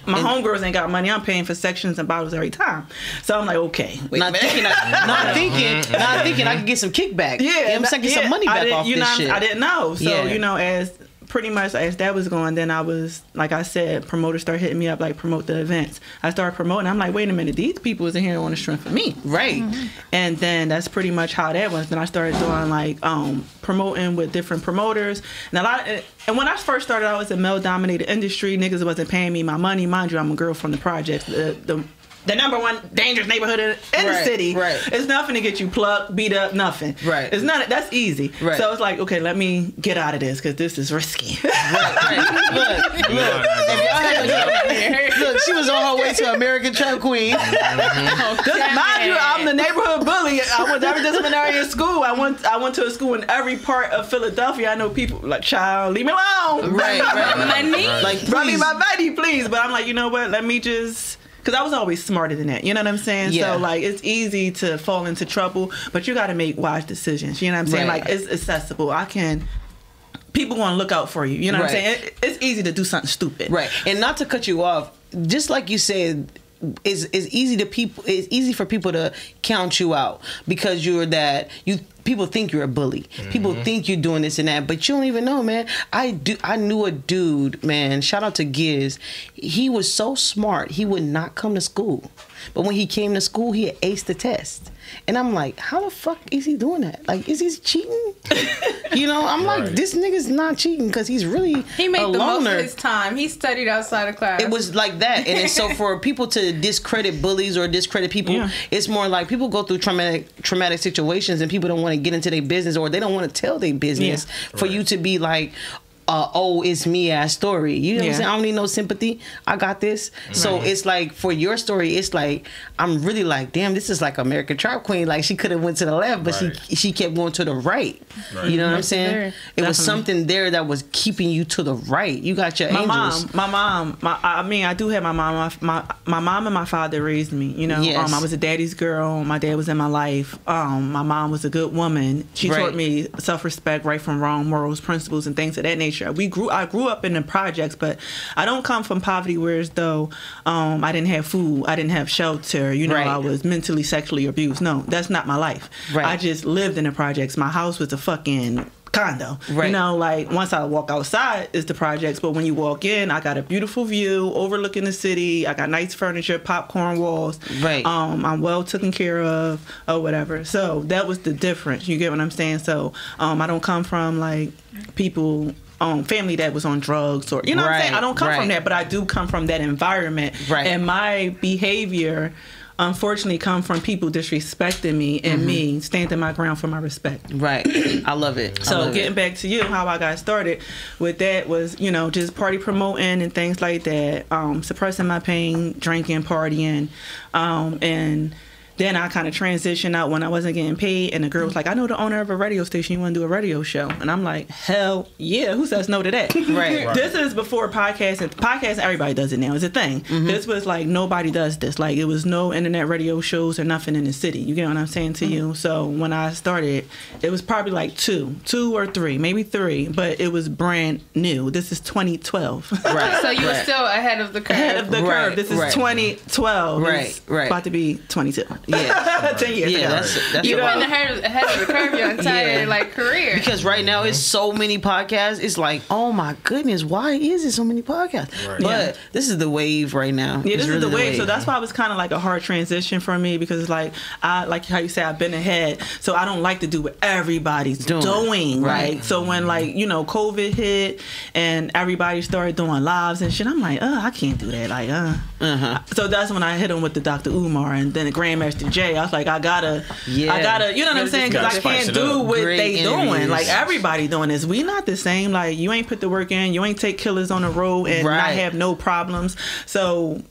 my homegirls ain't got money. I'm paying for sections and bottles every time. So I'm like, okay. Not thinking I can get some kickback. Yeah, I'm saying, get some money back off this shit. I didn't know. So as pretty much as that was going, then I was, like I said, promoters started hitting me up like, promote the events. I started promoting. I'm like, wait a minute, these people is in here on the strength of me. Right. And then that's pretty much how that was. Then I started doing like promoting with different promoters. And when I first started, I was a male-dominated industry. Niggas wasn't paying me my money. Mind you, I'm a girl from the projects. The number one dangerous neighborhood in the city. Right. It's nothing to get you plucked, beat up, nothing. Right. It's not. That's easy. Right. So it's like, okay, let me get out of this because this is risky. Look, she was on her way to American Trap Queen. Mind you, I'm the neighborhood bully. I went to every disciplinary school. I went to a school in every part of Philadelphia. I know people like, child, leave me alone. Right. Money. Like, run me my money, please. But I'm like, you know what? Let me just. Because I was always smarter than that. You know what I'm saying? Yeah. So, like, it's easy to fall into trouble, but you got to make wise decisions. You know what I'm saying? Right. Like, it's accessible. People going to look out for you. You know what I'm saying? It's easy to do something stupid. Right. And not to cut you off, just like you said, it's easy for people to count you out because people think you're a bully. People think you're doing this and that, but you don't even know, man. I knew a dude, man, shout out to Giz. He was so smart, he would not come to school. But when he came to school, he had aced the test. And I'm like, how the fuck is he doing that? Like, is he cheating? I'm like, this nigga's not cheating because he's really He made a the most loner. of his time. He studied outside of class. It was like that. And so for people to discredit bullies or discredit people, it's more like people go through traumatic situations and people don't want to get into their business or they don't want to tell their business for you to be like, oh, it's me ass story. You know what I'm saying? I don't need no sympathy. I got this. Right. So it's like for your story, it's like I'm really like, damn, this is like American Trap Queen. Like she could have went to the left, but she kept going to the right. You know what I'm saying? It was something there that was keeping you to the right. You got your angels. My mom. I do have my mom. My mom and my father raised me. You know, I was a daddy's girl. My dad was in my life. My mom was a good woman. She taught me self-respect, right from wrong, morals, principles, and things of that nature. I grew up in the projects, but I don't come from poverty where as though I didn't have food, I didn't have shelter, I was mentally, sexually abused. No, that's not my life. I just lived in the projects. My house was a fucking condo. Like once I walk outside is the projects, but when you walk in, I got a beautiful view overlooking the city. I got nice furniture, popcorn walls. I'm well taken care of or whatever. So that was the difference. You get what I'm saying? So I don't come from like people family that was on drugs or what I'm saying. I don't come from that, but I do come from that environment. And my behavior unfortunately come from people disrespecting me and me standing my ground for my respect. I love it. So getting back to you, how I got started with that was, just party promoting and things like that, suppressing my pain, drinking, partying, and then I kind of transitioned out when I wasn't getting paid, and the girl was like, I know the owner of a radio station, you want to do a radio show? And I'm like, hell yeah, who says no to that? This is before podcasts, and podcasts, everybody does it now, it's a thing. This was like, nobody does this. Like, it was no internet radio shows or nothing in the city. You get what I'm saying to you? So when I started, it was probably like two or three, maybe three, but it was brand new. This is 2012. So you were still ahead of the curve. Ahead of the curve. This is 2012. It's about to be 22. 10 years ago. That's You've been ahead of the curve your entire career. Because right now it's so many podcasts. It's like, oh my goodness, why is there so many podcasts? But this is the wave right now. Yeah, this is the wave. So that's why it was kind of like a hard transition for me because it's like like how you say I've been ahead. So I don't like to do what everybody's doing. Right. So when COVID hit and everybody started doing lives and shit, I'm like, I can't do that. Like, So that's when I hit him with the Dr. Umar and then the Grandmaster J. I was like, I gotta, you know what I'm saying? Because I can't do what they doing. Like everybody doing this. We not the same. Like you ain't put the work in. You ain't take killers on the road and not have no problems. So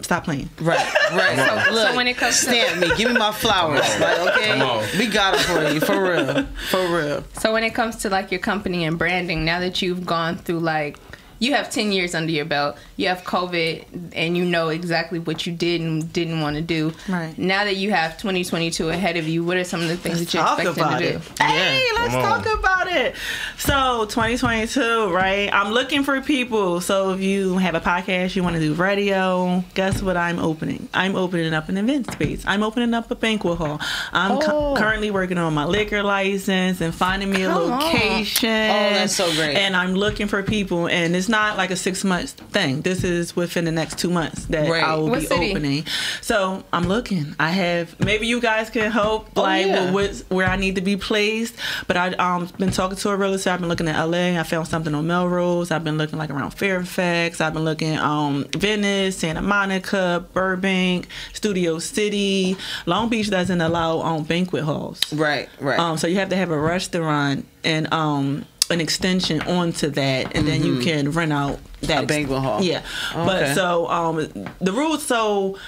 stop playing. So, look, so when it comes stamp me, give me my flowers. Like, okay, we got it for you, for real. So when it comes to like your company and branding, now that you've gone through like you have 10 years under your belt. You have COVID, and you know exactly what you did and didn't want to do. Right. Now that you have 2022 ahead of you, what are some of the things that you're expecting to do? Hey, let's talk about it. So 2022, right? I'm looking for people. So if you have a podcast, you want to do radio, guess what I'm opening? I'm opening up an event space. I'm opening up a banquet hall. I'm currently working on my liquor license and finding me a location. Oh, that's so great. And I'm looking for people, and it's not like a 6-month thing. This is within the next 2 months that I will be opening. So I'm looking. I have, maybe you guys can help, where I need to be placed. But I've been talking to a realtor. I've been looking at LA. I found something on Melrose. I've been looking like around Fairfax. I've been looking Venice, Santa Monica, Burbank, Studio City. Long Beach doesn't allow banquet halls. Right. So you have to have a restaurant and an extension onto that, and then you can rent out that banquet hall. Yeah. But so the rules. So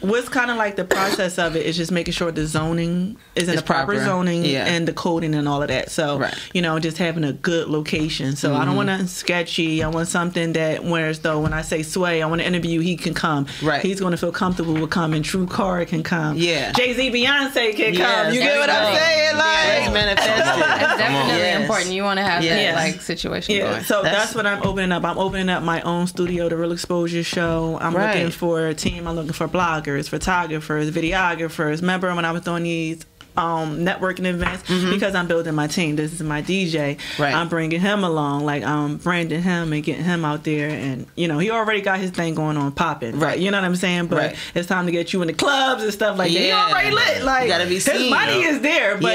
what's kind of like the process of it is just making sure the zoning is in the proper zoning and the coding and all of that. So, just having a good location. So I don't want nothing sketchy. I want something that when I say Sway, I want to interview, he can come. Right. He's going to feel comfortable with coming. True Car can come. Yeah. Jay-Z, Beyonce can come. You get what I'm saying? Like, that's definitely important. You want to have that situation going. So that's what I'm opening up. I'm opening up my own studio, the Real Exposure Show. I'm looking for a team. I'm looking for bloggers, photographers, videographers. Remember when I was doing these networking events, because I'm building my team. This is my DJ. Right. I'm bringing him along, like I'm branding him and getting him out there, and he already got his thing going on, popping. Right. You know what I'm saying? But it's time to get you in the clubs and stuff like that. He already lit. Like, you gotta be seen. His money is there, but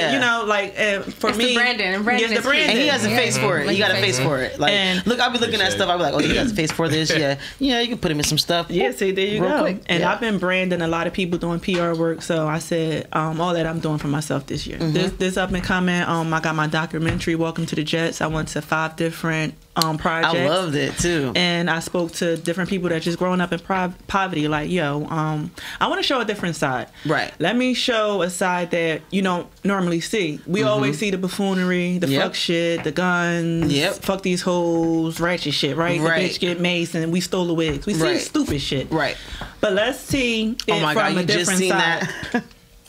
for it's me, the branding. The branding. And he has a face for it. You got a face for it. Like, and look, I'll be looking at stuff. I'll be like, oh, he has a face for this. Yeah, you can put him in some stuff. Yeah, see, there you go. Quick. And I've been branding a lot of people doing PR work. So I said, all that I'm doing for myself this year. This up and coming. I got my documentary, Welcome to the Jets. I went to 5 different projects. I loved it too. And I spoke to different people that just growing up in poverty. Like, I want to show a different side. Right. Let me show a side that you don't normally see. We always see the buffoonery, the fuck shit, the guns, fuck these hoes, ratchet shit, right? The bitch get maced and we stole the wigs. We see stupid shit. Right. But let's see it from a different side.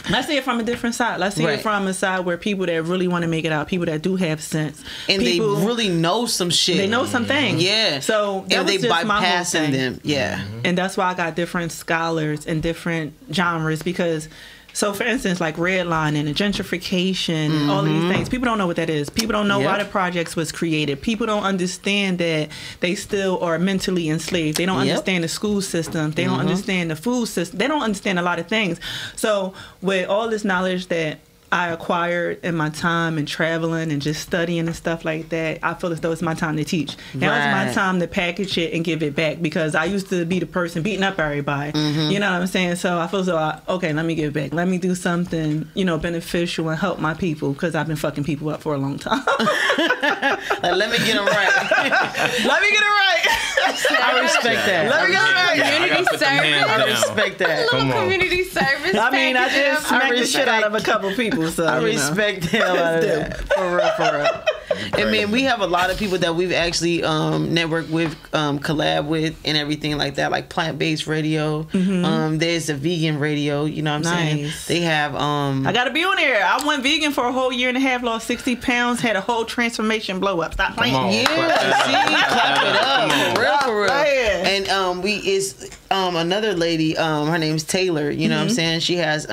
Let's see it from a different side. Let's see it from a side where people that really want to make it out, people that do have sense, and people, they really know some shit. They know some things. Yeah. So that and was they just bypassing them. Yeah. And that's why I got different scholars and different genres because. So, for instance, like redlining and gentrification and all these things, people don't know what that is. People don't know why the projects was created. People don't understand that they still are mentally enslaved. They don't understand the school system. They don't understand the food system. They don't understand a lot of things. So, with all this knowledge that I acquired in my time and traveling and just studying and stuff like that, I feel as though it's my time to teach. Now it's my time to package it and give it back because I used to be the person beating up everybody. You know what I'm saying? So I feel as though, okay, let me give back. Let me do something, beneficial and help my people because I've been fucking people up for a long time. Like, let me get them right. Let me get it right. I respect that. Let me get it right. Community service. I respect that. A little community service. I mean, I just smacked the shit out of a couple people. So, I respect the hell out of that. For real. And man, we have a lot of people that we've actually networked with, collab with, and everything like that, like plant-based radio. There's a vegan radio. You know what I'm saying? They have. I gotta be on there. I went vegan for a whole year and a half, lost 60 pounds, had a whole transformation blow up. Stop playing. Yeah, clap it up. For real. And another lady. Her name's Taylor. You know what I'm saying? She has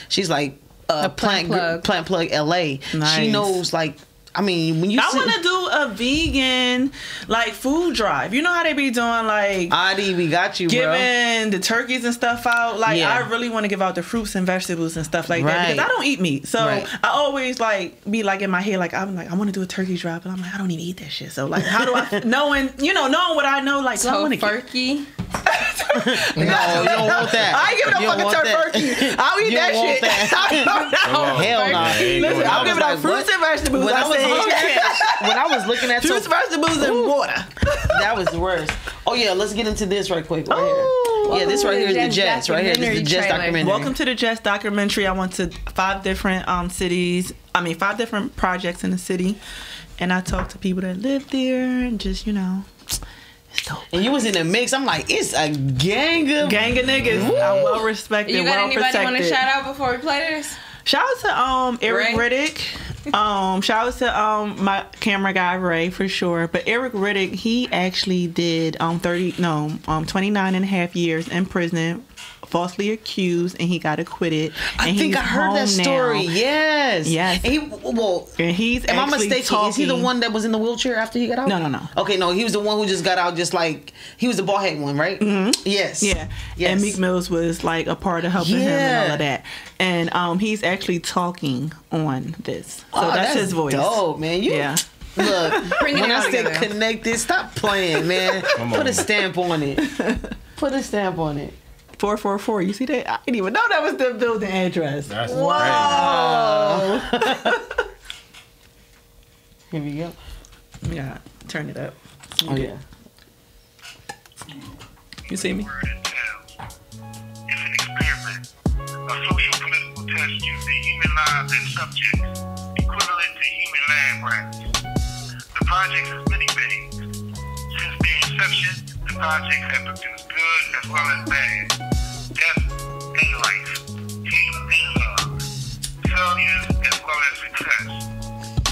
she's like. Plant Plug LA. Nice. She knows, like, I mean, when you I want to do a vegan, like, food drive. You know how they be doing, like... Adi, we got you, giving the turkeys and stuff out. Like, I really want to give out the fruits and vegetables and stuff like that. Because I don't eat meat. So, I always, like, be, like, in my head, like, I'm like, I want to do a turkey drive. But I'm like, I don't even eat that shit. So, like, how do I... knowing what I know, like... So, turkey? No, you don't want that. I ain't giving no fucking turkey. I'll eat that shit. Hell no. Listen, I'm giving out fruits and vegetables. When I was looking at fruits, vegetables, and water. That was the worst. Oh yeah, let's get into this right quick. Right Yeah, this right here is the Jets. Right here, this is the Jets documentary. Welcome to the Jets documentary. I went to 5 different cities. 5 different projects in the city, and I talked to people that live there, and just it's dope. And you was in the mix. I'm like, it's a gang of niggas. Woo. I'm well respected. You got well anybody protected. want to shout out before we play this? Shout out to Eric Riddick. Shout out to my camera guy Ray for sure. But Eric Riddick, he actually did 29 and a half years in prison, falsely accused, and he got acquitted. I think I heard that story. Now. Yes. And he's am I mistaken? Talking. Is he the one that was in the wheelchair after he got out? No. Okay, no, he was the one who just got out. Just like he was the bald head one, right? Mm-hmm. Yes. Yeah. Yes. And Meek Mills was like a part of helping him and all of that. And he's actually talking on this. So that's his voice. Dope, man. Look, when I say connected, stop playing, man. Put a stamp on it. Put a stamp on it. 444. You see that? I didn't even know that was the building address. That's Whoa. Here we go. Yeah, turn it up. Oh yeah. You see me? It's an experiment, a social political test using human lives and subjects, equivalent to human lab rats. The project is many things. Since their inception, the projects have produced good as well as bad, death and life, hate and love, failures as well as success.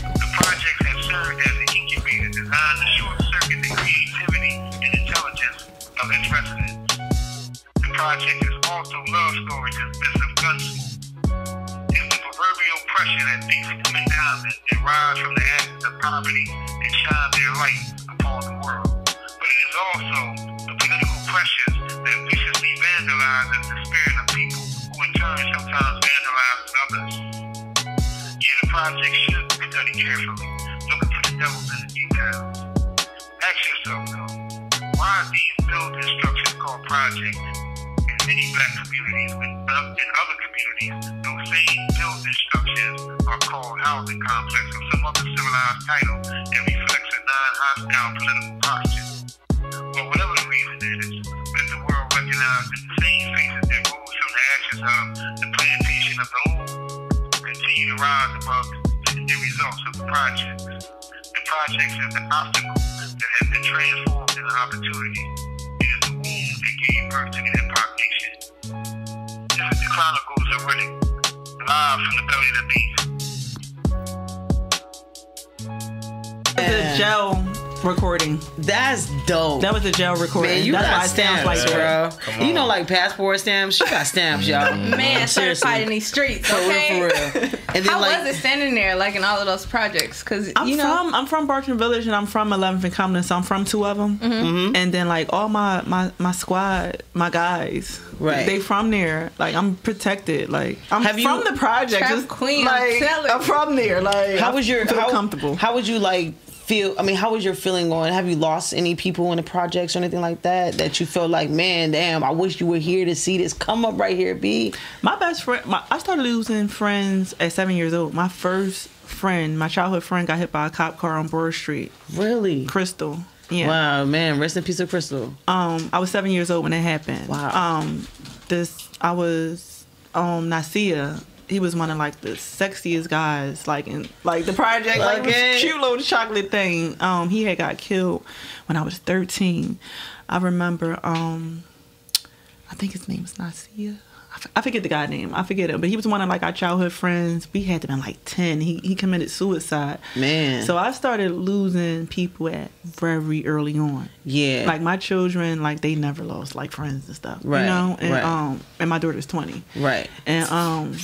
The projects have served as an incubator designed to short-circuit the creativity and intelligence of its residents. The project is also love stories in midst of gunsmoke. It's the proverbial pressure that makes women diamonds and rise from the ashes of poverty and shine their light upon the world. But it is also the political pressures that viciously vandalizes the spirit of people who in turn sometimes vandalize others. Yeah, the project should be studied carefully, looking for the devils in the details. Ask yourself though, why are these building structures called projects? In many black communities and other communities, those same building structures are called housing complex or some other civilized title that reflects a non-hostile political posture. But whatever the reason is, let the world recognize that the same faces that rose from the ashes of the plantation of the old continue to rise above the results of the projects. The projects is the obstacle that has been transformed into opportunity. It is the womb that gave birth to the Empire Nation. This is the Chronicles of Riddick, live from the belly of the beast. The jail recording. That's dope. That was a jail recording. Man, you That's got why it sounds stamps, like that. bro. You know, like passport stamps. You got stamps, y'all. Man, certified in these streets. Okay? For real. And then, How was it standing there, like in all of those projects? Because I'm from Barton Village and I'm from 11th and Compton, so I'm from 2 of them. Mm-hmm. And then like all my squad, my guys, right? They from there. Like I'm protected. Like I'm from the project. Trap queen, like I'm from there. Like how was your comfortable? How would you like feel? I mean, how was your feeling going? Have you lost any people in the projects or anything like that? That you feel like, man, damn, I wish you were here to see this come up right here, B. My best friend, I started losing friends at 7 years old. My first friend, my childhood friend, got hit by a cop car on Broad Street. Really? Crystal. Yeah. Wow, man. Rest in peace of Crystal. I was 7 years old when it happened. Wow. I was Nasia. He was one of like the sexiest guys, like in like the project, like this cute little chocolate thing. He had got killed when I was 13. I remember. I think his name was Nasia. I forget the guy's name. I forget it, but he was one of like our childhood friends. We had to been like 10. He committed suicide. Man. So I started losing people at very early on. Yeah. Like my children, like they never lost like friends and stuff. Right. You know? And right. And my daughter's 20. Right. And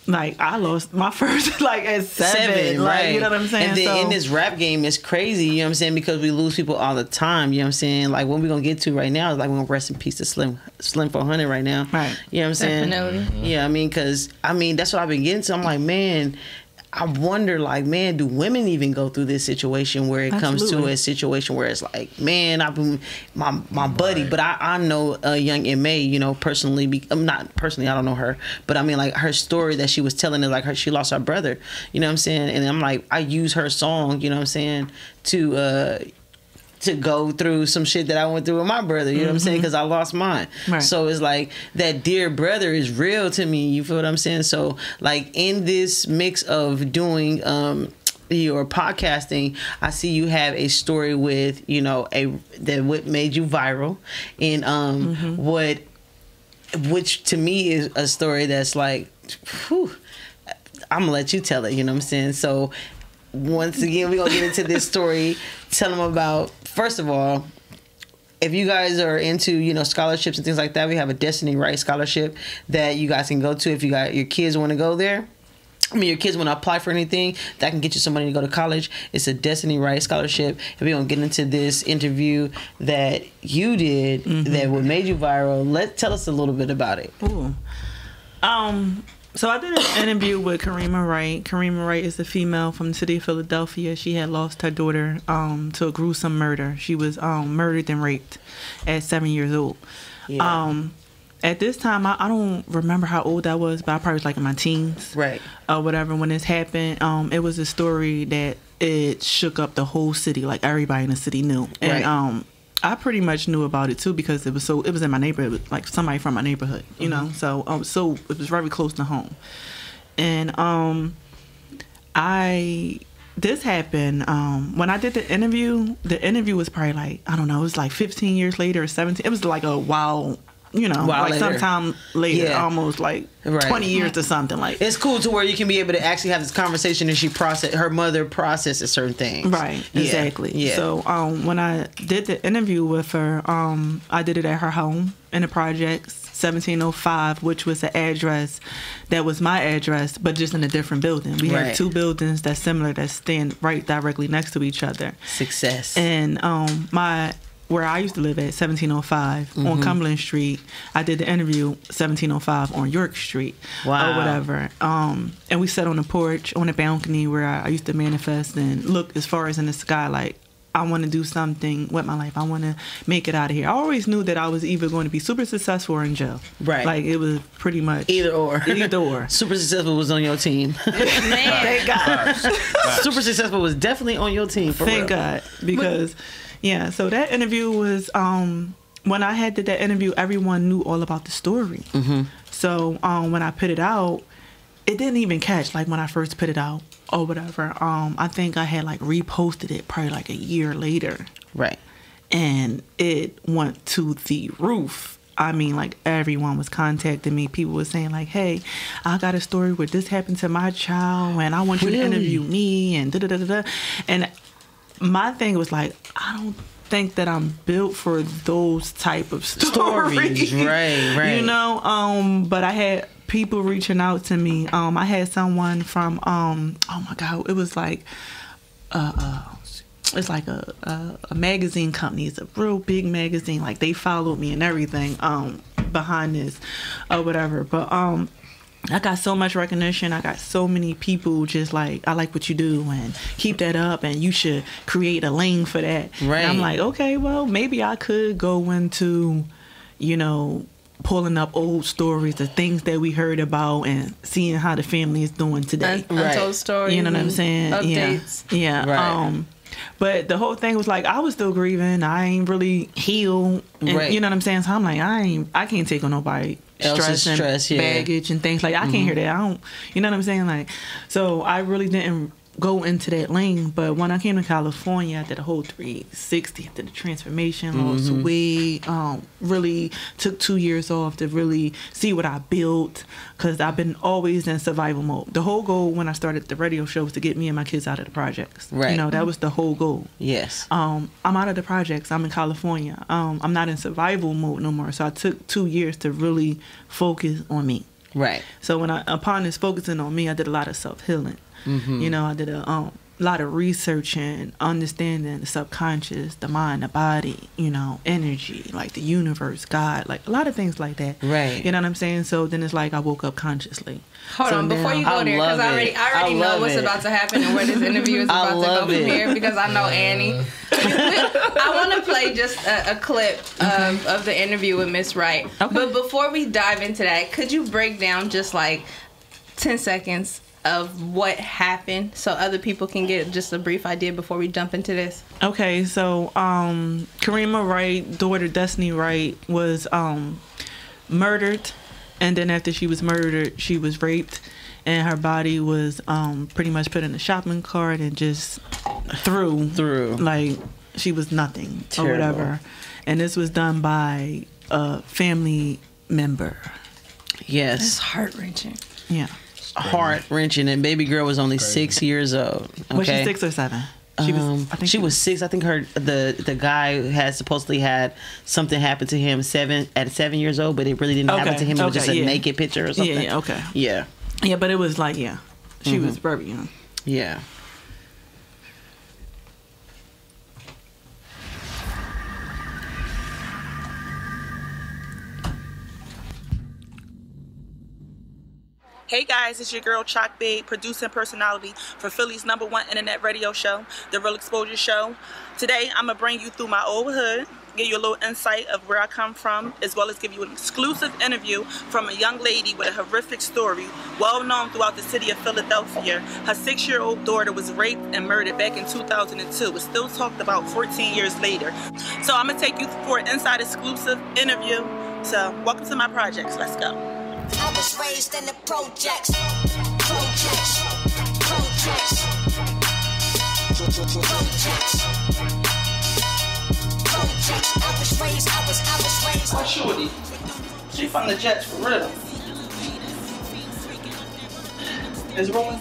like I lost my first like at 7 like, right? You know what I'm saying? And then in this rap game, it's crazy. You know what I'm saying? Because we lose people all the time. You know what I'm saying? Like what we're gonna get to right now is like we're gonna rest in peace to Slim 400 right now. Right. You know what I'm saying? Definitely. Yeah. I mean, because that's what I've been getting to. I'm like, man. I wonder, like, man, do women even go through this situation where it comes to a situation where it's like, man, I've been my buddy, but I know a young M.A., you know, personally. Not personally, I don't know her, but I mean, like, her story that she was telling is like she lost her brother, you know what I'm saying? And I'm like, I use her song, you know what I'm saying, to to go through some shit that I went through with my brother. You know what I'm saying? Because I lost mine. Right. So it's like that dear brother is real to me. You feel what I'm saying? So like in this mix of doing your podcasting, I see you have a story with, you know, what made you viral, and which to me is a story that's like, whew, I'm gonna let you tell it. You know what I'm saying? So once again, we're gonna get into this story. Tell them about, first of all, if you guys are into, you know, scholarships and things like that, we have a Destiny Right scholarship that you guys can go to if you got your kids want to go there. I mean, your kids want to apply for anything that can get you some money to go to college. It's a Destiny Right scholarship. And we're going to get into this interview that you did that what made you viral. Tell us a little bit about it. Ooh. So I did an interview with Karima Wright. Karima Wright is a female from the city of Philadelphia. She had lost her daughter to a gruesome murder. She was murdered and raped at 7 years old. Yeah. At this time, I don't remember how old I was, but I probably was like in my teens. Right. Or whatever when this happened. It was a story that it shook up the whole city. Like everybody in the city knew. And right. I pretty much knew about it too because it was in my neighborhood, like somebody from my neighborhood, you know. So it was very close to home. And this happened when I did the interview. The interview was probably like, I don't know, it was like 15 years later or 17. It was like a while. You know, like later. Sometime later, almost like 20 years or something. Like it's cool to where you can be able to actually have this conversation and her mother processes certain things. Right, exactly. Yeah. So when I did the interview with her, I did it at her home in the projects, 1705, which was the address that was my address, but just in a different building. We have two buildings that's similar that stand right directly next to each other. Success. And where I used to live at, 1705 on Cumberland Street, I did the interview 1705 on York Street or whatever. And we sat on the porch, on the balcony where I used to manifest and look as far as in the sky like, I want to do something with my life. I want to make it out of here. I always knew that I was either going to be super successful or in jail. Right. Like it was pretty much either or. Either or. Super successful was on your team. Man. Thank God. Super successful was definitely on your team. Thank God. Because... yeah, so that interview was, when I did that interview, everyone knew all about the story. So when I put it out, it didn't even catch, like when I first put it out or whatever. I think I had like reposted it probably like a year later. Right. And it went to the roof. I mean, like everyone was contacting me. People were saying like, hey, I got a story where this happened to my child and I want you to interview me and da-da-da-da-da. And my thing was like, I don't think that I'm built for those type of stories. Right. You know, but I had people reaching out to me. I had someone from, oh my God, it was like, it's like a magazine company. It's a real big magazine. Like they followed me and everything behind this or whatever. But I got so much recognition. I got so many people just like, I like what you do and keep that up and you should create a lane for that. Right. And I'm like, okay, well, maybe I could go into, you know, pulling up old stories, the things that we heard about and seeing how the family is doing today. Untold stories. You know what I'm saying? Updates. Yeah. Right. But the whole thing was like, I was still grieving. I ain't really healed. And, you know what I'm saying? So I'm like, I can't take on nobody stress, baggage and things like I can't hear that. I don't, you know what I'm saying? Like, so I really didn't go into that lane. But when I came to California, I did a whole 360. I did the transformation, lost weight, really took 2 years off to really see what I built because I've been always in survival mode. The whole goal when I started the radio show was to get me and my kids out of the projects. Right. You know, that was the whole goal. Yes. I'm out of the projects. I'm in California. I'm not in survival mode no more. So I took 2 years to really focus on me. Right. So when upon this focusing on me, I did a lot of self-healing. You know, I did a lot of research and understanding the subconscious, the mind, the body, you know, energy, like the universe, God, like a lot of things like that. Right. You know what I'm saying? So then it's like I woke up consciously. Hold on, before you go there, because I already know what's about to happen and where this interview is about to go from here, because I know Annie. I want to play just a clip of the interview with Miss Wright. Okay. But before we dive into that, could you break down just like 10 seconds of what happened so other people can get just a brief idea before we jump into this? Okay, so Karima Wright, daughter Destiny Wright, was murdered, and then after she was murdered, she was raped, and her body was pretty much put in a shopping cart and just threw like she was nothing. Terrible. Or whatever. And this was done by a family member. Yes. That's heart-wrenching. Yeah. Heart-wrenching. And baby girl was only 6 years old. Okay? Was she 6 or 7? She was, I think she was 6. I think the guy had supposedly had something happen to him at 7 years old, but it really didn't happen to him. It was just a naked picture or something. Yeah, okay. Yeah. Yeah, but it was like, she was very young. Yeah. Hey guys, it's your girl Choc Babe, producer and personality for Philly's #1 internet radio show, The Real Exposure Show. Today, I'm going to bring you through my old hood, give you a little insight of where I come from, as well as give you an exclusive interview from a young lady with a horrific story, well known throughout the city of Philadelphia. Her 6-year-old daughter was raped and murdered back in 2002. It's still talked about 14 years later. So I'm going to take you for an inside exclusive interview. So welcome to my projects. Let's go. I was raised in the projects. Projects. Projects. Projects. Projects. I was raised. Oh, shorty. She from the Jets for real. Is rolling?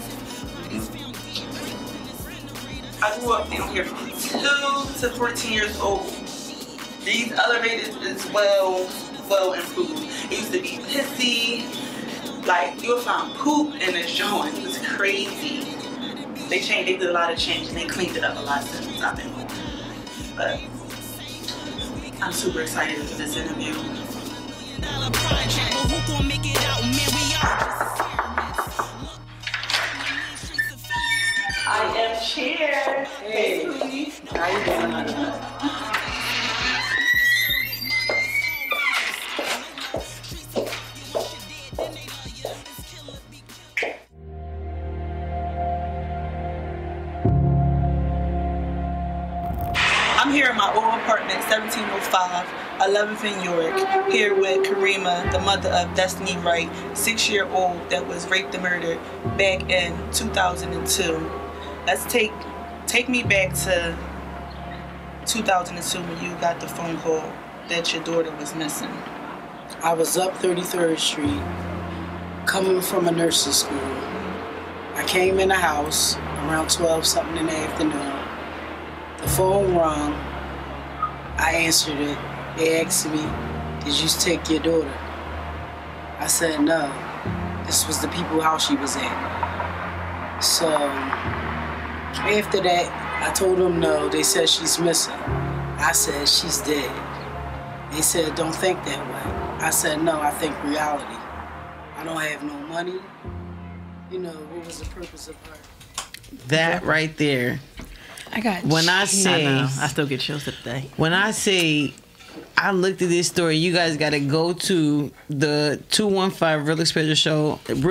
I grew up down here from 2 to 14 years old. These elevators is well improved. It used to be pissy. Like, you would find poop in this joint. It was crazy. They did a lot of change, and they cleaned it up a lot since I've been home. But I'm super excited for this interview. I am Cher. Hey, sweetie. How you doing? I'm here in my old apartment, 1705, 11th and York, here with Karima, the mother of Destiny Wright, 6-year-old that was raped and murdered back in 2002. Let's take me back to 2002 when you got the phone call that your daughter was missing. I was up 33rd Street, coming from a nursing school. I came in the house around 12 something in the afternoon. The phone rang. I answered it. They asked me, "Did you take your daughter?" I said no. This was the people's house she was at. So after that, I told them no. They said she's missing. I said she's dead. They said don't think that way. I said no, I think reality. I don't have no money. You know, what was the purpose of her? That right there. I still get chills today. When I say I looked at this story, you guys got to go to the 215 Real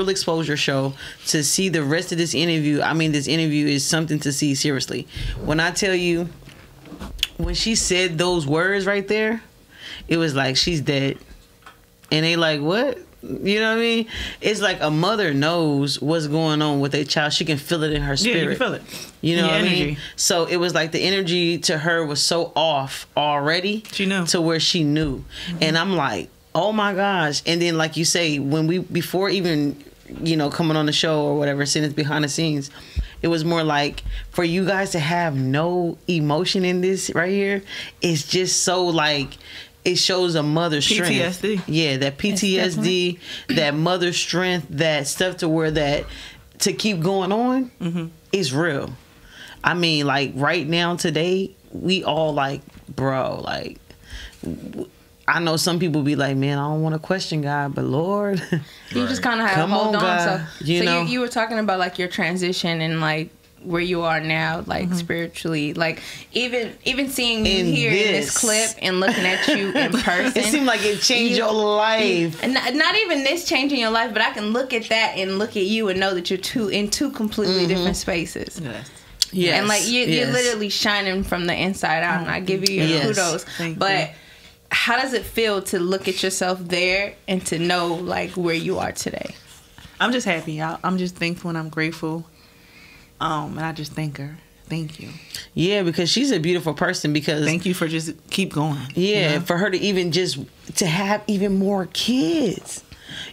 Exposure Show to see the rest of this interview. I mean, this interview is something to see, seriously. When I tell you, when she said those words right there, it was like, she's dead. And they like, what? You know what I mean? It's like a mother knows what's going on with their child. She can feel it in her spirit. Yeah, you can feel it. You know what I mean? So it was like the energy to her was so off already. She knew. To where she knew. Mm-hmm. And I'm like, oh my gosh. And then like you say, before even, coming on the show or whatever, seeing it behind the scenes, it was more like for you guys to have no emotion in this right here, it's just so like, it shows a mother's strength. PTSD. Yeah, that PTSD, that mother's strength, that stuff to keep going on is real. I mean, like right now, today, we all like, bro, like, I know some people be like, man, I don't want to question God, but Lord. You just kind of have to hold on. God. So you were talking about like your transition and like where you are now, like spiritually, like even seeing you here in this clip and looking at you in person, it seemed like it changed your life. Not even this changing your life, but I can look at that and look at you and know that you're in two completely different spaces. Yes, and like you're literally shining from the inside out, and I give you your kudos. But how does it feel to look at yourself there and to know like where you are today? I'm just happy. I'm just thankful and I'm grateful. And I just thank her. Thank you. Yeah, because she's a beautiful person. Because thank you for just keep going. Yeah, you know? For her to even to have even more kids.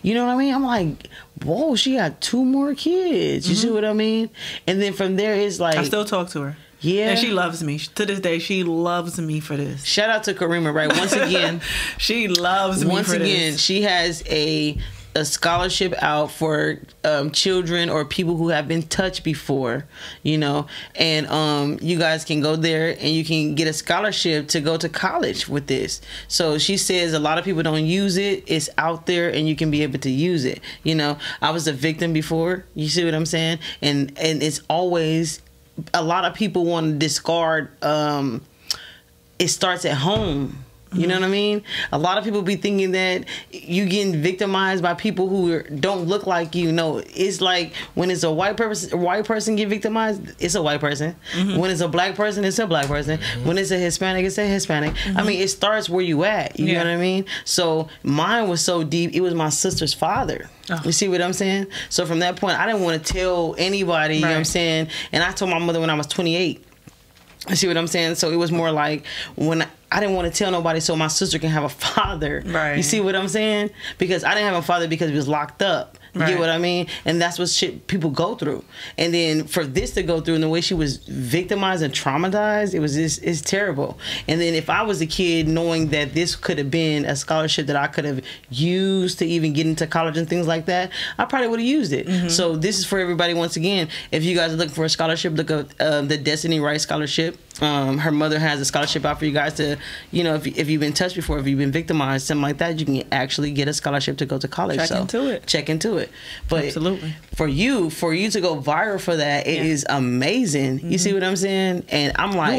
You know what I mean? I'm like, whoa, she got 2 more kids. You see what I mean? And then from there, it's like, I still talk to her. Yeah. And she loves me. To this day, she loves me for this. Shout out to Karima, right? Once again. She loves me for this. Once again, she has a scholarship out for children or people who have been touched before, you know, and you guys can go there and you can get a scholarship to go to college with this. So she says a lot of people don't use it. It's out there and you can be able to use it. You know, I was a victim before. You see what I'm saying? And it's always, a lot of people want to discard, it starts at home. You know what I mean? A lot of people be thinking that you getting victimized by people who don't look like you. No, it's like when it's a white person get victimized, it's a white person. When it's a black person, it's a black person. When it's a Hispanic, it's a Hispanic. I mean, it starts where you at. You know what I mean? So mine was so deep. It was my sister's father. You see what I'm saying? So from that point, I didn't want to tell anybody, you know what I'm saying? And I told my mother when I was 28. You see what I'm saying? So it was more like when I didn't want to tell nobody so my sister can have a father. Right. You see what I'm saying? Because I didn't have a father because he was locked up. You get what I mean? And that's what shit people go through. And then for this to go through and the way she was victimized and traumatized, it's terrible. And then if I was a kid knowing that this could have been a scholarship that I could have used to even get into college and things like that, I probably would have used it. So this is for everybody once again. If you guys are looking for a scholarship, look up the Destiny Wright Scholarship. Her mother has a scholarship out for you guys to, you know, if you've been touched before, if you've been victimized, something like that, you can actually get a scholarship to go to college. Check into it. But absolutely, for you to go viral for that, it is amazing. You see what I'm saying? And I'm like,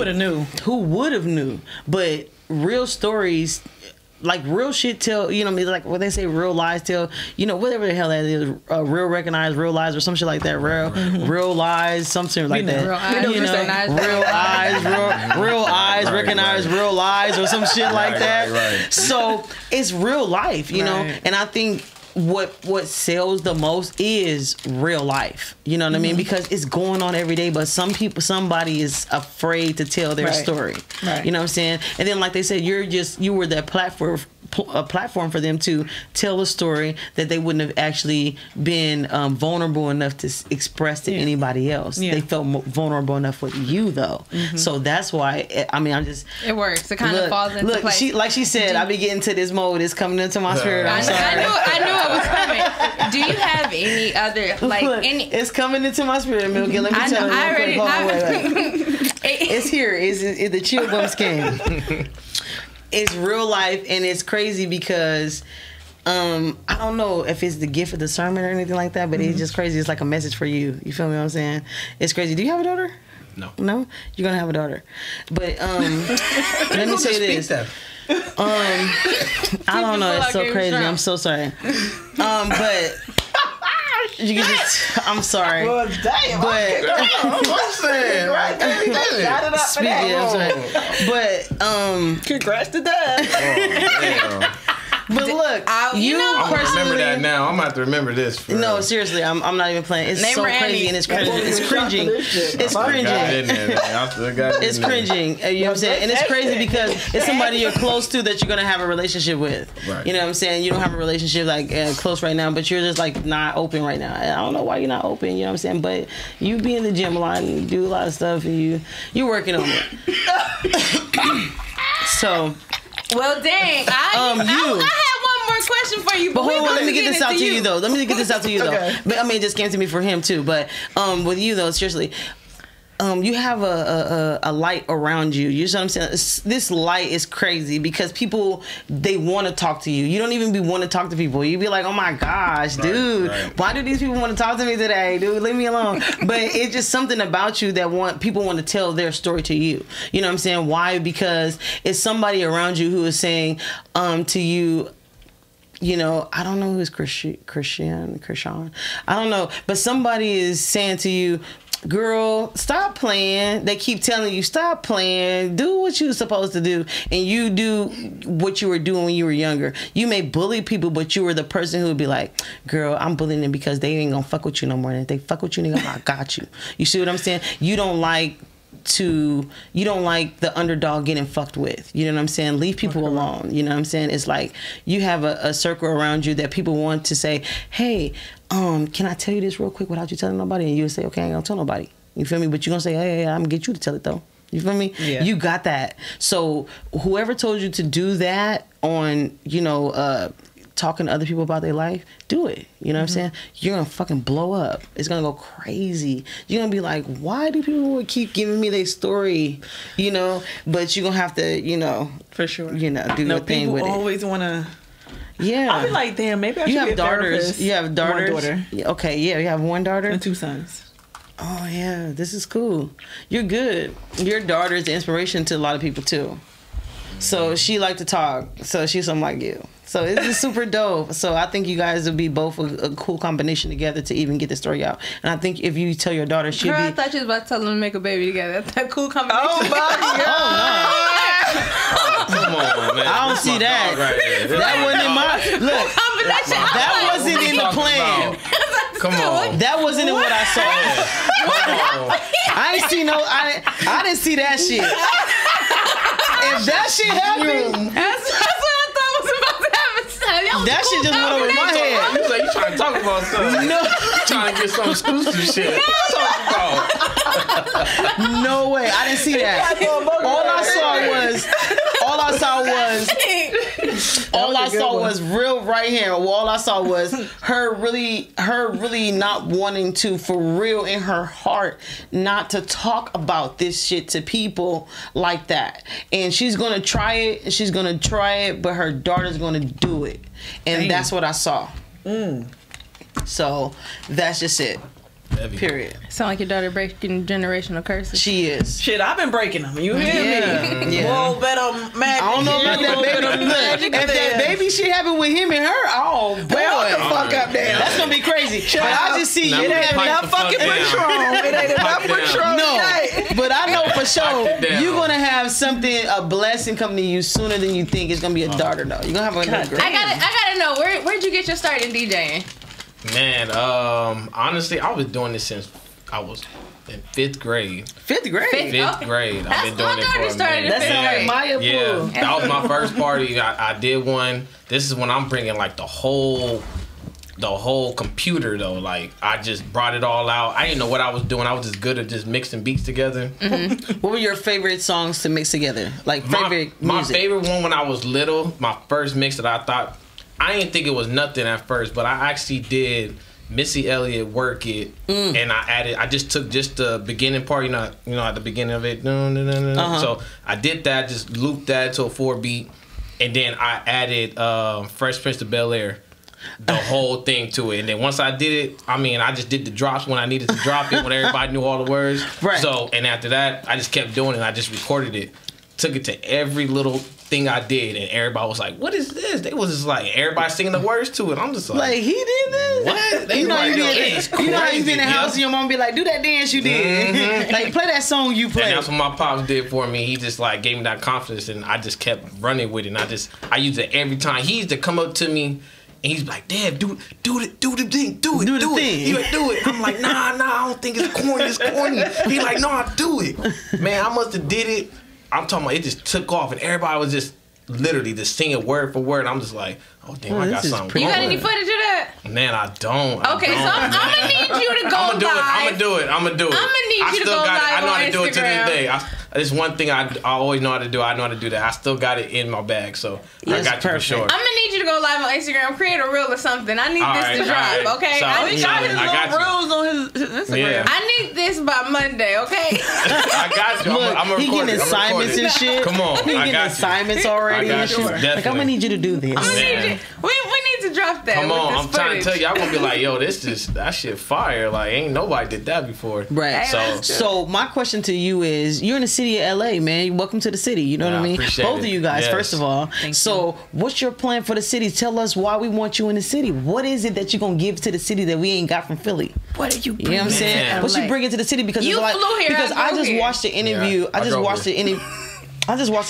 who would have knew? But real stories, like real shit tell, you know, like what they say, real lies tell, you know, whatever the hell that is, real recognize real lies or some shit like that. Real lies, something like that. Real eyes recognize real lies or some shit like that. So it's real life, you know. And I think what sells the most is real life. You know what I mean? Because it's going on every day, but somebody is afraid to tell their story. You know what I'm saying? And then like they said, you were that platform for them to tell a story that they wouldn't have actually been vulnerable enough to express to anybody else. They felt vulnerable enough with you though. So that's why, I mean, it works. It kind of falls into place. Like she said, I be getting to this mode. It's coming into my spirit. I'm sorry. I knew it was coming. Do you have any other, like, It's coming into my spirit, Milky. Let me tell you. It's here. It's the chill bumps came. It's real life, and it's crazy because I don't know if it's the gift of the sermon or anything like that, but it's just crazy. It's like a message for you. You feel me what I'm saying? It's crazy. Do you have a daughter? No? You're gonna have a daughter. But let me say this. I don't know. It's so crazy. I'm so sorry. But you can just, I'm sorry. Well, damn. But I'm saying, right? Speaking, I'm sorry. But congrats to Dad. But look, you I'm gonna remember that now. I'm gonna have to remember this. No, seriously, I'm not even playing. It's so crazy and it's cringing. It's cringing. It's cringing. It's cringing. You know what I'm saying? And it's crazy because it's somebody you're close to that you're gonna have a relationship with. Right. You know what I'm saying? You don't have a relationship like close right now, but you're just like not open right now. I don't know why you're not open. You know what I'm saying? But you be in the gym a lot and you do a lot of stuff and you're working on it. So. Well, dang. I had one more question for you. But hold on, let me get this out to you, though. But I mean, it just came to me for him, too. But with you, though, seriously, you have a light around you. You know what I'm saying? This light is crazy because people, they want to talk to you. You don't even want to talk to people. You be like, oh my gosh, dude, why do these people want to talk to me today? Dude, leave me alone. But it's just something about you that people want to tell their story to you. You know what I'm saying? Why? Because it's somebody around you who is saying to you, you know, I don't know who's Christian. I don't know. But somebody is saying to you, girl, stop playing. They keep telling you, stop playing. Do what you're supposed to do. And you do what you were doing when you were younger. You may bully people, but you were the person who would be like, girl, I'm bullying them because they ain't gonna fuck with you no more. And if they fuck with you, nigga, I got you. You see what I'm saying? You don't like the underdog getting fucked with. You know what I'm saying? Leave people alone. You know what I'm saying? It's like you have a circle around you that people want to say, hey, can I tell you this real quick without you telling nobody? And you'll say, okay, I ain't gonna tell nobody. You feel me? But you're gonna say, hey, I'm gonna get you to tell it though. You feel me? Yeah. You got that. So whoever told you to do that on, you know, talking to other people about their life, do it. You know what I'm saying? You're gonna fucking blow up. It's gonna go crazy. You're gonna be like, why do people keep giving me their story? You know, but you're gonna have to, you know, for sure, you know, do your thing with it. People always wanna. Yeah. I'll be like, damn, maybe I should be a therapist. You have daughters. One daughter. Yeah, okay, yeah, you have one daughter and 2 sons. Oh yeah, this is cool. You're good. Your daughter is the inspiration to a lot of people too. So she like to talk. So she's something like you. So this is super dope. So I think you guys would be both a cool combination together to even get the story out. And I think if you tell your daughter, she'll be. I thought you was about to tell them to make a baby together. That's that cool combination. Oh my God. Come on, man. I don't see that. Right that wasn't in my look. That wasn't in the plan. Come on. That wasn't in what I saw. I ain't see no. I didn't see that shit. If that shit happened, that's what I thought was about to happen. That shit just went over my head. You like you trying to talk about something? No, you trying to get some exclusive shit. What you talking about? No way. I didn't see that. All I saw was real right here. All I saw was her really not wanting to, for real in her heart, not to talk about this shit to people like that. And she's gonna try it, but her daughter's gonna do it. And that's what I saw. So that's just it. Period. Sound like your daughter breaking generational curses. She is. Shit, I've been breaking them. You hear me? Yeah. Whoa, better magic. I don't know about that baby. Look, if that baby shit happened with him and her, oh boy, what the fuck up there? That's gonna be crazy. But I just see you. It ain't enough fucking Patron. It ain't enough Patron. No, but I know for sure you're gonna have something, a blessing come to you sooner than you think. It's gonna be a daughter though. You're gonna have a great. I gotta know where'd you get your start in DJing? Man, honestly, I was doing this since I was in 5th grade. 5th grade? 5th grade. I've been doing it for a minute. That sounds like my approved. Yeah, that was my first party. I did one. This is when I'm bringing like the whole computer though. Like I just brought it all out. I didn't know what I was doing. I was just good at just mixing beats together. What were your favorite songs to mix together? Like favorite music? My favorite one when I was little, my first mix that I thought, I didn't think it was nothing at first, but I actually did Missy Elliott Work It, and I just took the beginning part, you know at the beginning of it, so I did that, just looped that to a 4-beat, and then I added Fresh Prince of Bel-Air, the whole thing to it, and then once I did it, I just did the drops when I needed to drop it, when everybody knew all the words, right? So, and after that, I just kept doing it, I just recorded it, took it to every little thing I did, and everybody was like, "What is this?" They was just like, everybody singing the words to it. I'm just like he did this? What? You know how you be in the house and your mom be like, "Do that dance you did." Like, play that song you played. And that's what my pops did for me. He just like gave me that confidence, and I just kept running with it. And I used it every time. He used to come up to me, and he's like, "Dad, do the thing, do it. He like, do it." I'm like, nah, I don't think it's corny. It's corny. He like, "No, I do it." Man, I must have did it. I'm talking about it just took off, and everybody was just literally just singing word for word. I'm just like, oh damn, I got something. You got any footage of that? Man, I don't. Okay, so I'm gonna need you to go live. I'm gonna do it. I'm gonna need you to go live. I know how to do it to this day. It's one thing I always know how to do. I know how to do that. I still got it in my bag, so I got you for sure. I'm gonna need you you to go live on Instagram, create a reel or something. I need this to drop, okay? So, He got his little reels on his Instagram. Yeah. I need this by Monday, okay? I got you. Look, I'm he getting assignments and shit. Come on, He I getting got you. assignments already and shit. Like, I'm gonna need you to do this. We need to drop that. Come on, I'm trying to tell you. you, I'm gonna be like, yo, that shit fire. Like, ain't nobody did that before. Right. So my question to you is, you're in the city of LA, man. Welcome to the city. You know what I mean? Both of you guys, first of all. So what's your plan for the city? Tell us why we want you in the city. What is it that you're gonna give to the city that we ain't got from Philly? What are you bringing? You know what I'm saying? What you bringing to the city? Because you it's flew here. because I just watched the interview. I just watched the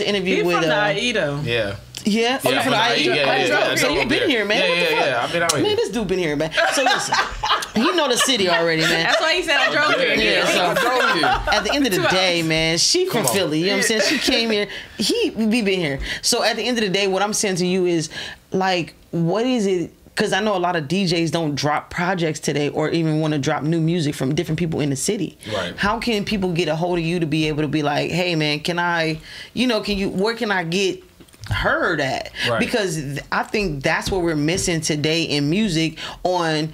interview He with from the Aido. Yeah. Yeah, Yeah, from the IE. yeah, You been here, man. Yeah, I've been out here. Man, this dude been here, man. So listen, he know the city already, man. That's why he said I drove here. Yeah, so at the end of the day, man, she from Philly. You know what I'm saying? She came here. We been here. So at the end of the day, what I'm saying to you is, like, what is it? Because I know a lot of DJs don't drop projects today or even want to drop new music from different people in the city. Right. How can people get a hold of you to be able to be like, hey, man, where can I get heard at? Right. Because I think that's what we're missing today in music, on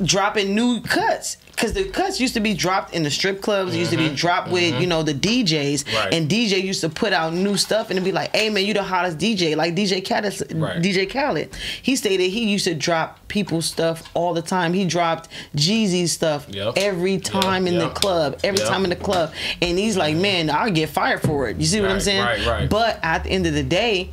dropping new cuts. Because the cuts used to be dropped in the strip clubs, used to be dropped with, the DJs. Right. And DJ used to put out new stuff and it'd be like, hey man, you the hottest DJ. Like DJ Khaled. He stated he used to drop people's stuff all the time. He dropped Jeezy's stuff every time in the club. Every time in the club. And he's like, man, I'll get fired for it. You see what I'm saying? Right. But at the end of the day,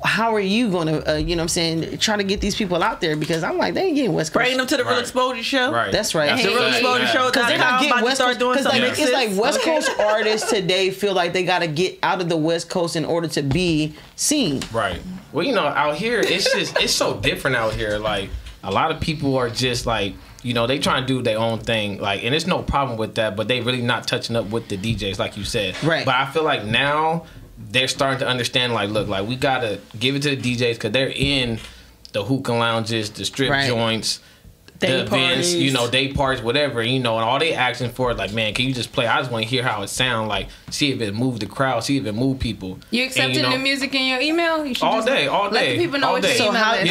how are you going to, try to get these people out there? Because I'm like, they ain't getting West Coast. Bring them to the Real Exposure Show. Right. That's right. The Real Exposure Show. Because they're not getting West Coast. Because it's like West Coast artists today feel like they got to get out of the West Coast in order to be seen. Right. Well, out here, it's so different out here. Like, a lot of people are just like, they try and do their own thing. Like, and there's no problem with that, but they really not touching up with the DJs, like you said. Right. But I feel like now they're starting to understand, like, look, like, we gotta give it to the DJs because they're in the hookah lounges, the strip joints, the events, day parties, whatever, and all they asking for is like, man, can you just play? I just want to hear how it sounds, like, see if it moved the crowd, see if it moved people. You accepting new music in your email? You should all day. Let the people know what your so email is.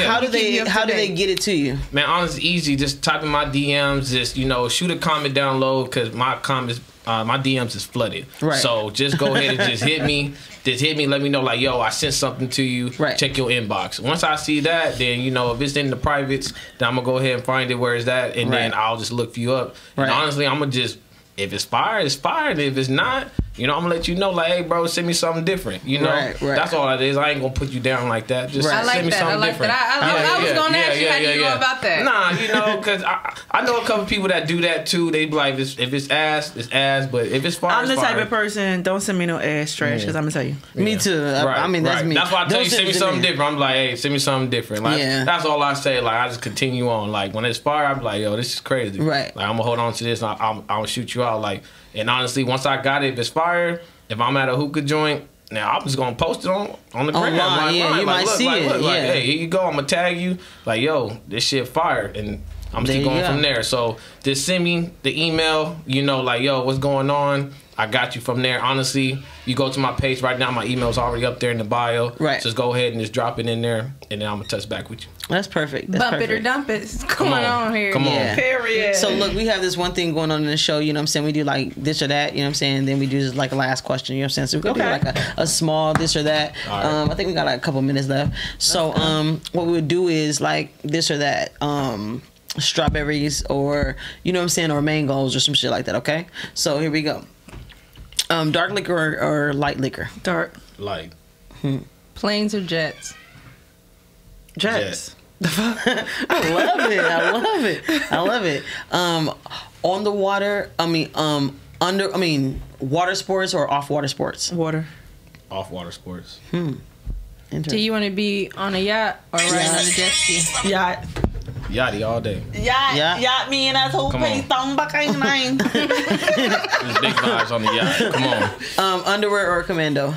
How do they get it to you? Man, honestly, easy. Just type in my DMs. Just shoot a comment down low because my comments, my DMs is flooded. Right. So just go ahead and just hit me. Just hit me. Let me know, like, yo, I sent something to you. Right. Check your inbox. Once I see that, then if it's in the privates, then I'm gonna go ahead and find it where it's at, and then I'll just look you up. Right. And honestly, I'm gonna just, if it's fire, it's fire. And if it's not, I'm gonna let you know, like, hey, bro, send me something different. Right. That's all it is. I ain't gonna put you down like that. Just send me something different. I was gonna ask you how do you go about that. Nah, because I know a couple people that do that too. They be like, if it's ass, it's ass. But if it's fire, I'm the type of person, don't send me no ass trash, because I'm gonna tell you. Me too. I mean, that's me. That's why I tell you, send me something different. I'm like, hey, send me something different. Like, that's all I say. Like, I just continue on. Like, when it's fire, I'm like, yo, this is crazy. Right. Like, I'm gonna hold on to this. I'm gonna shoot you out. Like, and honestly, once I got it, if it's fire, if I'm at a hookah joint, now I'm just gonna post it on the gram. Like, you might see it. Like, hey, here you go. I'm gonna tag you. Like, yo, this shit fire, and I'm just going from there. So just send me the email. Like, yo, what's going on? I got you from there. Honestly, you go to my page right now. My email's already up there in the bio. Right. Just go ahead and just drop it in there, and then I'm gonna touch back with you. That's perfect. Bump it or dump it. What's going on here? Come on. Period. So look, we have this one thing going on in the show. You know what I'm saying? We do like this or that. You know what I'm saying? Then we do just like a last question. You know what I'm saying? So we're gonna do like a small this or that. Right. I think we got like a couple minutes left. So what we would do is like this or that. Strawberries or or mangoes or some shit like that. Okay. So here we go. Dark liquor or light liquor? Dark. Light. Planes or jets? Jets. I love it. On the water. Water sports or off water sports? Water. Off water sports. Do you want to be on a yacht or riding on a jet ski? Yacht. Yachty all day. Yacht me and that's whole face on back nine. There's big vibes on the yacht. Come on. Underwear or commando?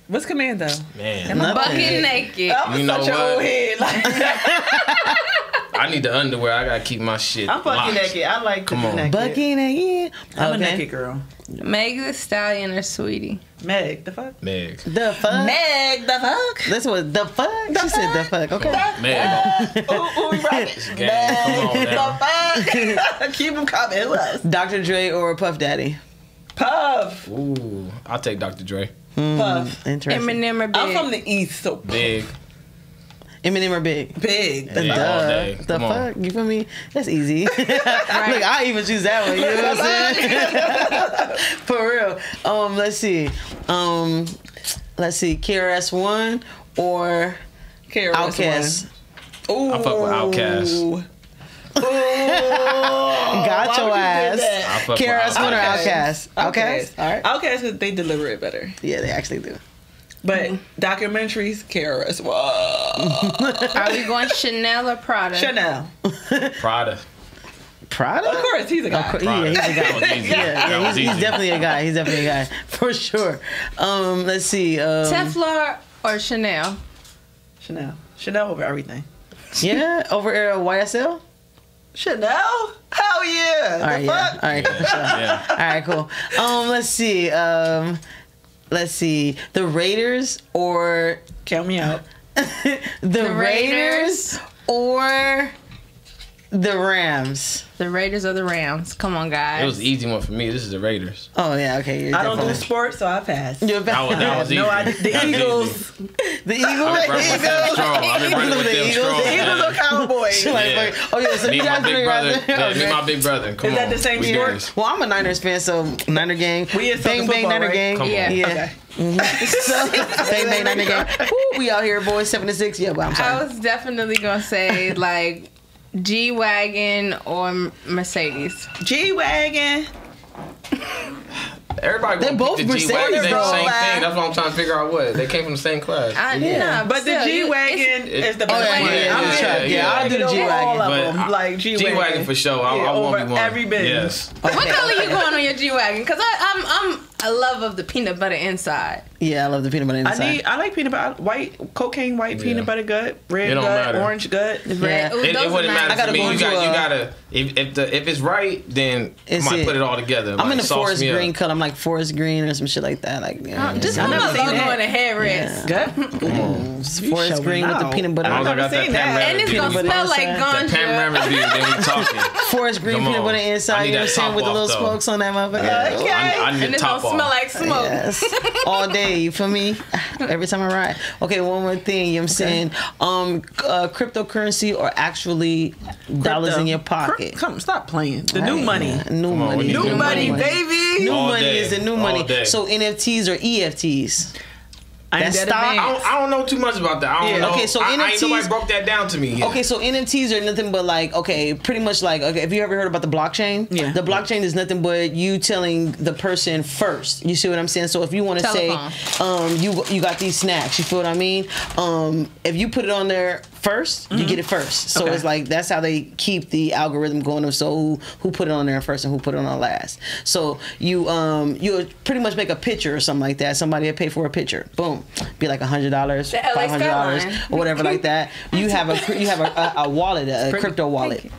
What's commando? Man. Bucket naked. I'm such an old head. I need the underwear. I gotta keep my shit. I'm fucking locked. naked. I like to be naked. Bucky naked. I'm a naked girl. Meg the Stallion or Sweetie? Meg, the fuck? Meg. The fuck? Meg, the fuck? That's what the fuck? She said the fuck. Okay. Meg. Ooh, we rock it. Come on now. The fuck? Keep them coming. Who else? Dr. Dre or Puff Daddy? Puff. Ooh, I'll take Dr. Dre. Puff. Interesting. Eminem or Big? I'm from the East, so Big. Eminem or Big? Big. Big all day. The Come on. fuck? You feel me? That's easy. Look, I even choose that one. You know what I'm saying? For real. Let's see. KRS-One or Outkast? Ooh. I fuck with Outkast. Got your ass. I fuck with KRS-One or Outkast. Outkast? Outkast. All right. Outkast, because they deliver it better. Yeah, they actually do. But documentaries, KRS. Whoa. Are we going Chanel or Prada? Chanel. Prada. Prada? Of course, he's a guy. Yeah, he's a guy. That was easy. That was He's easy. definitely a guy. He's definitely a guy. For sure. Let's see. Teflon or Chanel? Chanel. Chanel over everything. Yeah, over YSL? Chanel? Hell yeah. All right, the yeah. fuck? All right, for sure. Yeah. All right, cool. Let's see. The Raiders or Count me out. the Raiders or the Rams? The Raiders or the Rams? Come on, guys. It was an easy one for me. This is the Raiders. Oh yeah, okay. I don't do sports, so I pass. You're That was easy. No, the That was Eagles. easy. The Eagles. I've been running with them strong. I've been running with The them Eagles. strong. The Eagles or Cowboys? Yeah. Like, oh yeah, so Me you and my guys big figure brother. out- Yeah, me okay. and my big brother. Come Is on. that the same We sport? gangs. Well, I'm a Niners fan, so Niner gang. We is bang talking bang football, Niner right? gang. Come on. Yeah. Yeah. Okay. So, bang bang Niner gang. Woo, we out here, boys. 7-6. Yeah, but I'm I sorry. was definitely gonna say like G-Wagon or Mercedes. G-Wagon. Everybody They're gonna both pick the G-Wagon. Mercedes, They the bro. same thing. That's what I'm trying to figure out. What they came from the same class. Yeah. But the still, G-Wagon is the Oh best yeah, one. yeah, I'm yeah, in. yeah. I'll do the All G-Wagon. of But them. Like G-Wagon. G-Wagon for sure. I Yeah, won't be over one. every Benz. Yes. What color you going on your G-Wagon? Because I'm a love of the peanut butter inside. Yeah, I love the peanut butter inside. I like peanut butter, white, cocaine white Yeah. peanut butter good, red It don't good, matter. orange good. Yeah. Ooh, It those wouldn't are matter I gotta to me. go You into gotta if it's right, then I It's might it. put it all together. I'm like, in the sauce forest me up. green color. I'm like forest green or some shit like that. Like Just I put never my seen logo that. in the headrest. Good. It's You forest show me green with the now. peanut butter. As long as I got never that seen that. panoramic And it's view. gonna butter smell like inside. That ganja. panoramic view. Then we talking. Forest green Come peanut on. butter I inside. need You know what I'm that saying? With the top little off, though. spokes on that motherfucker. Yeah. I need And the it's gonna top smell off. like smoke. Yes. All day, you feel me? Every time I ride. Okay, one more thing, you know what I'm saying? Cryptocurrency or actually dollars in your pocket. Come, stop playing. The new Right. money. Yeah, new Come on, money. we need New New money, money. baby. New All money day. is the new All money. day. So NFTs or EFTs? I ain't That's that stock. advanced. I don't know too much about that. I don't Yeah. know. Okay, so I ain't NFTs nobody broke that down to me yet. Okay, so NFTs are nothing but like, okay, pretty much like, okay, have you ever heard about the blockchain? Yeah. The blockchain is nothing but you telling the person first. You see what I'm saying? So if you want to say, you got these snacks, you feel what I mean? If you put it on there first, you get it first. So Okay. it's like, that's how they keep the algorithm going of so who put it on there first and who put it on last. So you pretty much make a picture or something like that. Somebody will pay for a picture. Boom. Be like $100, $500 or whatever like that. You have a wallet, a crypto wallet.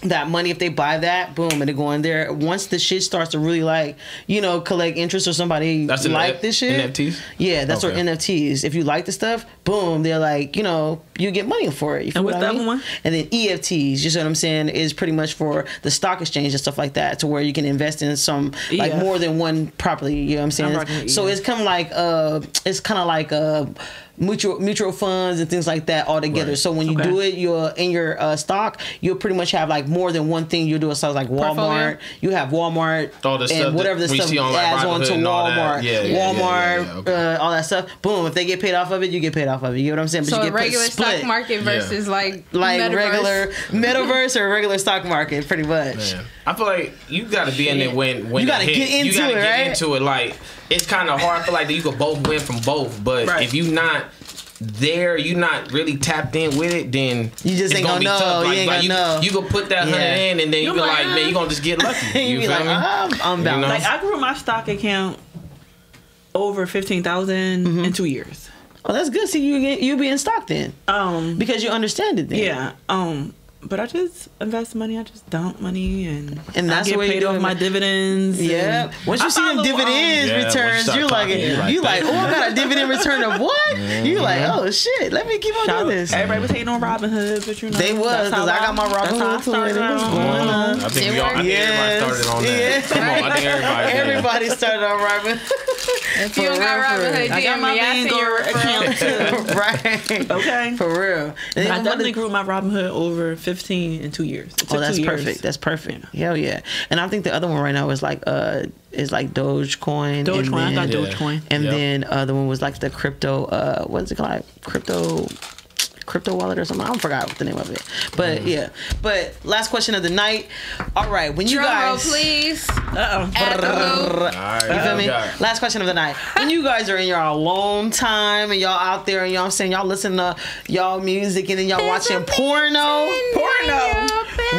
That money, if they buy that, boom, and they go in there. Once the shit starts to really like, collect interest or somebody That's like this shit. NFTs? Yeah, that's what Okay. NFTs. If you like the stuff, boom, they're like, you get money for it. You feel And what what's I the mean? other one? And then EFTs, you see what I'm saying, is pretty much for the stock exchange and stuff like that, to where you can invest in some like EF. more than one property. You know what I'm saying? rocking So EF. it's kind of like mutual funds and things like that all together. Right. So when you Okay. do it, you're in your stock, you'll pretty much have like more than one thing you do. So like Walmart, Portfolio? you have Walmart All the and stuff whatever that the we stuff see on, like, adds on to Robinhood and all that. Walmart, Yeah, Walmart, okay. all that stuff. Boom, if they get paid off of it, you get paid off of it. You know what I'm saying? But So you a get regular split. stock market versus like Like metaverse. regular metaverse or regular stock market, pretty much. Man. I feel like you got to be in it when You gotta it hit. get into you gotta it, get right? into it. Like, it's kind of hard. I feel like that you could both win from both, but Right. if you not there, you not really tapped in with it, then You just it's ain't gonna be know. tough. You Like, ain't gonna know. You can put that 100 Yeah. in, and then you You be like, like, man, you gonna just get lucky. You You be feel like, me? I'm balanced. know? Like I grew my stock account over 15,000 in 2 years. Oh, that's good. See, you be in stock then Um, because you understand it then. yeah. But I just invest money. I just dump money, and that's I get where paid off my dividends. Yeah. Once you see them dividends returns, you're like, oh, I got a dividend return of what? You like, oh shit, let me keep on doing this. Everybody was hating on Robinhood, but you know they was because I got my Robinhood too. And it was going on. I think everybody started on that. Come on, I think everybody started on Robinhood. If you don't got Robinhood, I got my Vanguard account too. Right. Okay. For real. And I definitely grew my Robinhood over 15 in 2 years. Oh, that's perfect. That's perfect. Yeah. Hell yeah. And I think the other one right now is like Dogecoin. Dogecoin. I got Dogecoin. And then the one was like the crypto. What's it called? Crypto wallet or something. I don't forgot what the name of it. But yeah. But last question of the night. All right. When you guys, please. You feel me? Last question of the night. When you guys are in your alone time and y'all out there and y'all saying y'all listen to y'all music and then y'all watching porno.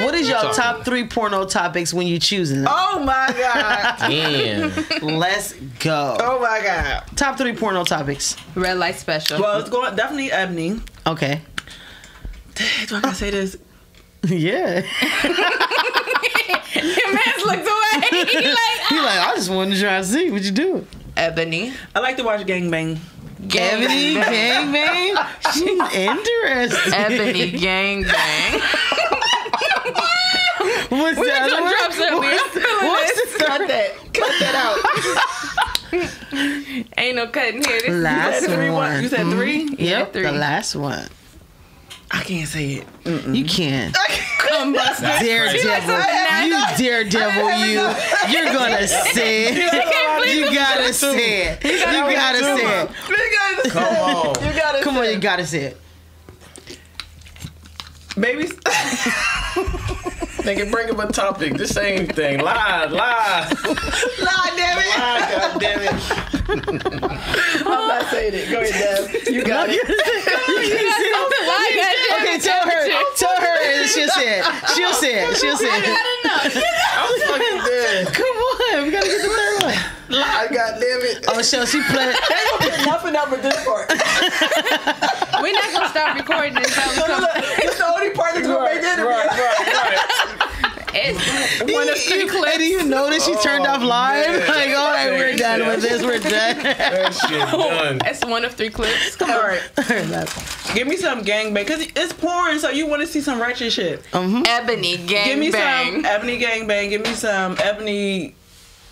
What is y'all top 3 porno topics when you choosing them? Oh my god. Damn. Let's go. Oh my god. Top 3 porno topics. Red light special. Well, it's going definitely Ebony. Okay. Do I gotta say this? Yeah. Your man looked away. He like, I just wanted to try to see what you do. Ebony. I like to watch gangbang. Ebony gangbang. She's interested. Ebony gangbang. What's We're that? gonna drop some. Cut that out. Ain't no cutting here. This Last one. You said 3? Yep. 3. The last one. I can't say it. You can. Come bust Daredevil. You daredevil, you're gonna say it. You gotta say it. You gotta say it. Come on. Come on, you gotta say it. Baby. Nigga, bring up a topic. This same thing. Lie, damn it. God damn it. I'm not saying it. Go ahead, Deb. You got it. Okay, tell her and she'll say it. She'll say it. I'm fucking dead. Come on, we gotta get the third one. Lie, God damn it. Oh, so she playing. Ain't gonna put nothing up with this part. We're not gonna stop recording until we come. It's the only part that's gonna make it. Right. It's one of 3 clips. Hey, do you notice she turned off live? man. Like, all right, we're done with this. We're done. That shit done. It's one of 3 clips. Come All on. right. Give me some gangbang, because it's porn, so you want to see some righteous shit. Ebony gangbang. Give me some Ebony gangbang. Give me some Ebony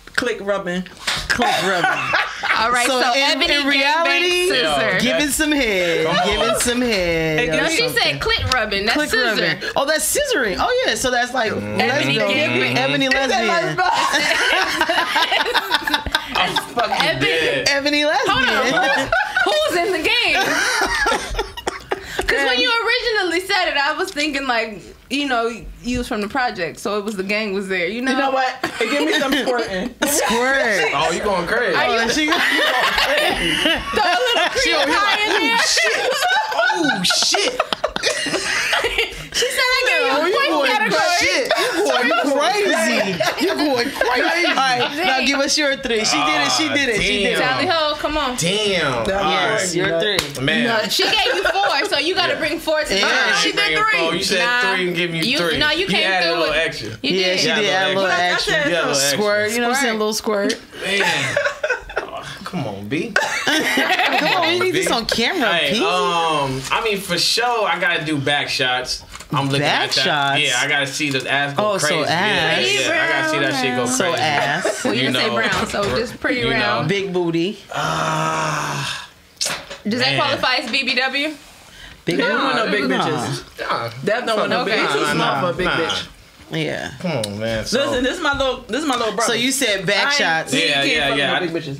click rubbing. All right, so Ebony in reality, scissor. giving some head. Giving some head. No, she said clit rubbing. That's scissor. Rubbing. Oh, that's scissoring. Oh, yeah, so that's like Ebony gangbang. Ebony lesbian. I'm fucking dead. Ebony lesbian. Hold on. Who's in the game? Because when you originally said it, I was thinking like, you was from the project, so it was the gang was there. You know what? Hey, give me some squirting. Squirt. Oh, you going crazy. Are you She throw a little cream pie in there? Oh, shit. She said I gave you a quick category. Shit. You crazy. You going crazy. All right, now give us your 3. She did it. Tally ho, come on. Damn. Yes, your 3. Man. No, she gave you 4, so you got to bring 4 to the Yeah, she did 3. You said 3 and give me 3. No, you can't added do a little it. extra. You did. She did add a little extra. Squirt. You know what I'm saying? A little squirt. Man. Come on, B. Come on, we need this on camera, Hey, P. I mean, for sure, I gotta do back shots. I'm looking Back at that. shots? Yeah, I gotta see the ass go Oh, so crazy. ass. Yeah, I gotta see that shit go crazy. So ass. Well, you didn't say brown, so just pretty round. Big booty. Does that qualify as BBW? Big They don't want no big Nah. bitches. That don't want no big bitches. Too small for a big bitch. Yeah. Come on, man. So, Listen, this is my little brother. So you said back shots. yeah. No big bitches.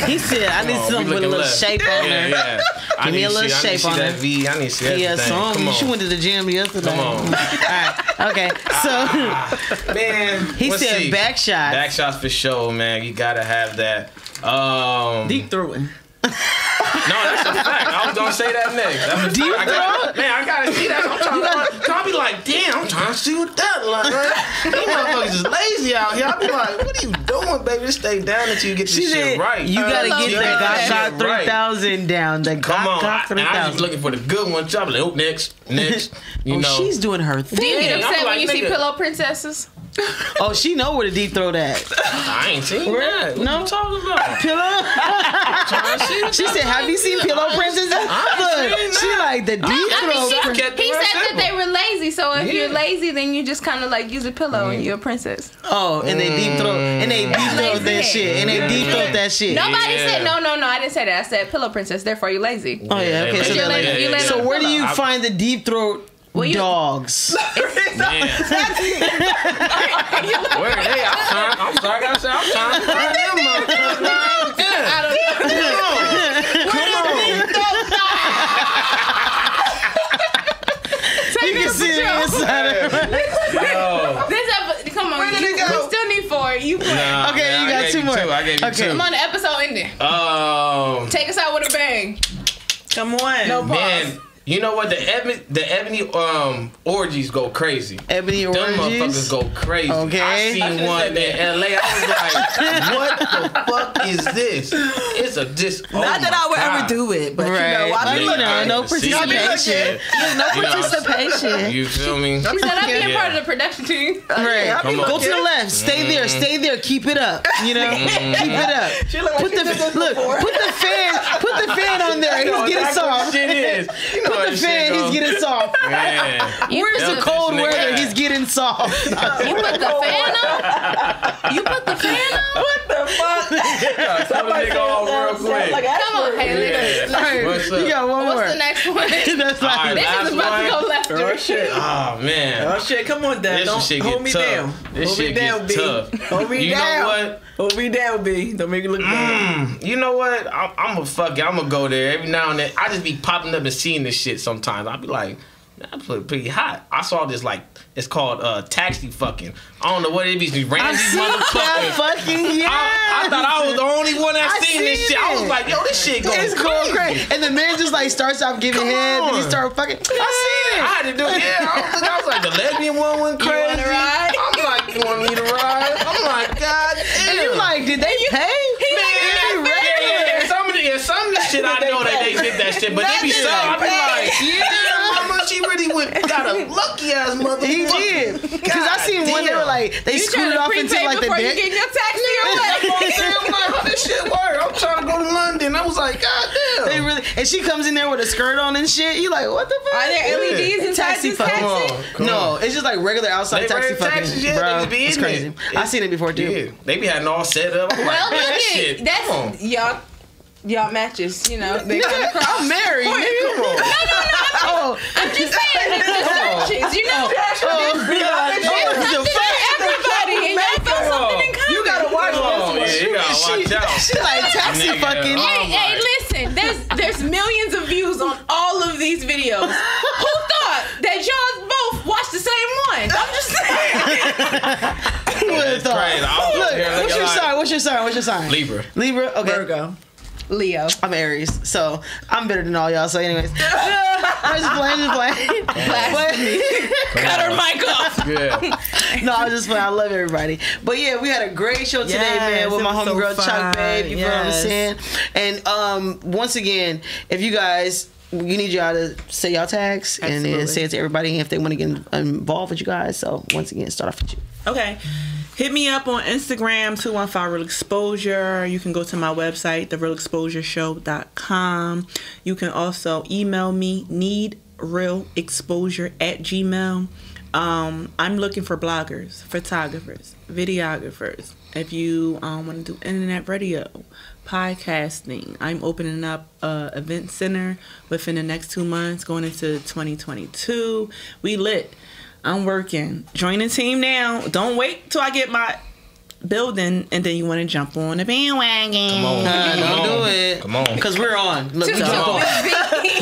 He said, I need something with a little shape on there. Yeah. Give me a little shape on that it. V. I need to see that. Yeah, Come on. she went to the gym yesterday. Come on. All right. Okay. So Man. he let's said see. back shots. Back shots for sure, man. You gotta have that. Deep throating. No, that's a fact. I was gonna say that next. That's a Deep fact. Man, I gotta see that. I'm trying to be like, damn, I'm trying to see what that like. These motherfuckers is lazy out here. I be like, what are you doing, baby? Just stay down until you get this shit right. You gotta get the Gok 3000 down. The Gok 3000. And I was looking for the good one. So I'm like, oh, next. You know, she's doing her thing. Do you get upset when you see pillow princesses? Oh, she know where to deep throat at. I ain't seen that. What you talking about? Pillow? She said, have you seen Pillow Princesses? Look, she like the deep throat. He said that they were lazy, so if you're lazy, then you just kind of like use a pillow and you're a princess. Oh, and they deep throat. And they deep throat that shit. And they deep throat that shit. Nobody said, no, I didn't say that. I said pillow princess, therefore you're lazy. Oh, yeah, okay. So where do you find the deep throat dogs? Man. Where they? I'm sorry, I gotta say, I'm trying to find them motherfuckers. You can see the inside of it. Come on, we still need 4. You play. Nah, okay, man, you got 2 more. I gave you 2. I'm on the episode ending. Take us out with a bang. Come on. No pause. Man, you know what? The ebony orgies go crazy. Ebony orgies? Them motherfuckers go crazy. Okay. I seen one in LA. I was like, what the fuck is this? It's a Not that I would ever do it, but you know, no participation. No participation. You feel me? She said I'd be a part of the production team. Right. Go to the left. Stay there. Stay there. Keep it up. You know? Keep it up. Put the fan on there. He's getting soft. Put the fan, he's getting soft. Where's the cold weather? He's getting soft. You put the fan on? You put the fan on? What the fuck? Somebody go off real quick. Come on, Haley. What's up? You got one more. What's the next one? That's like, this is about to go left. Oh shit. Oh man. Oh shit. Come on, Dad. This shit Hold me get down. tough. This Hold me shit down, gets B. tough. Hold me down. You know what? Hold me down, B. Don't make it look bad. You know what? I'm gonna fuck it. I'm gonna go there every now and then. I just be popping up and seeing this shit sometimes. I'll be like, that's pretty hot. I saw this like it's called taxi fucking. I don't know what it be. These random motherfuckers. Fucking yeah. I thought I was the only one that seen this shit. I was like, yo, this shit going crazy. And the man just like starts off giving head, and he start fucking. I see it. I had to do it. Yeah, I was like, the lesbian one went crazy. You want to ride? I'm like, you want me to ride? I'm like, God damn. And you like, did they pay? Some of the shit I know that they did that shit, but they be some. I be like, yeah, how much he really got a lucky ass motherfucker. He did. Because I seen one, they were like, they screwed off into like the before deck. you get your taxi or what? I'm like, how this shit work? I'm trying to go to London. I was like, God damn. They really, and she comes in there with a skirt on and shit. You like, what the fuck? Are there LEDs inside this taxi? No, it's just like regular outside taxi fucking. Yeah, bro, be it's crazy. I seen it before too. Yeah, they be having all set up. I'm Well, like, look shit. That's y'all matches, you know. They I'm married. No. I'm just saying the searches, you know. Everybody, and y'all found something in common. You gotta watch this. You gotta watch out. She like taxi fucking. Hey, listen. There's millions of views on all of these videos. Who thought that y'all both watched the same one? I'm just saying. What's your sign? Libra. Okay. Virgo. Leo. I'm Aries, so I'm better than all y'all. So, anyways, I'm just playing. Cut her mic off. Yeah. No, I was just playing. I love everybody. But yeah, we had a great show today, man, with my homegirl Choc Babe. You know what I'm saying? And once again, if you guys. You need y'all to say y'all tags and then say it to everybody if they want to get involved with you guys. So once again, start off with you. Okay. Hit me up on Instagram, 215 Real Exposure. You can go to my website, therealexposureshow.com. You can also email me, needrealexposure@gmail.com. I'm looking for bloggers, photographers, videographers. If you want to do internet radio, podcasting, I'm opening up a event center within the next 2 months, going into 2022. We lit. I'm working. Join the team now. Don't wait till I get my building and then you want to jump on the bandwagon. Come on. Don't do it. Come on. Because we're on. Look, we jump on.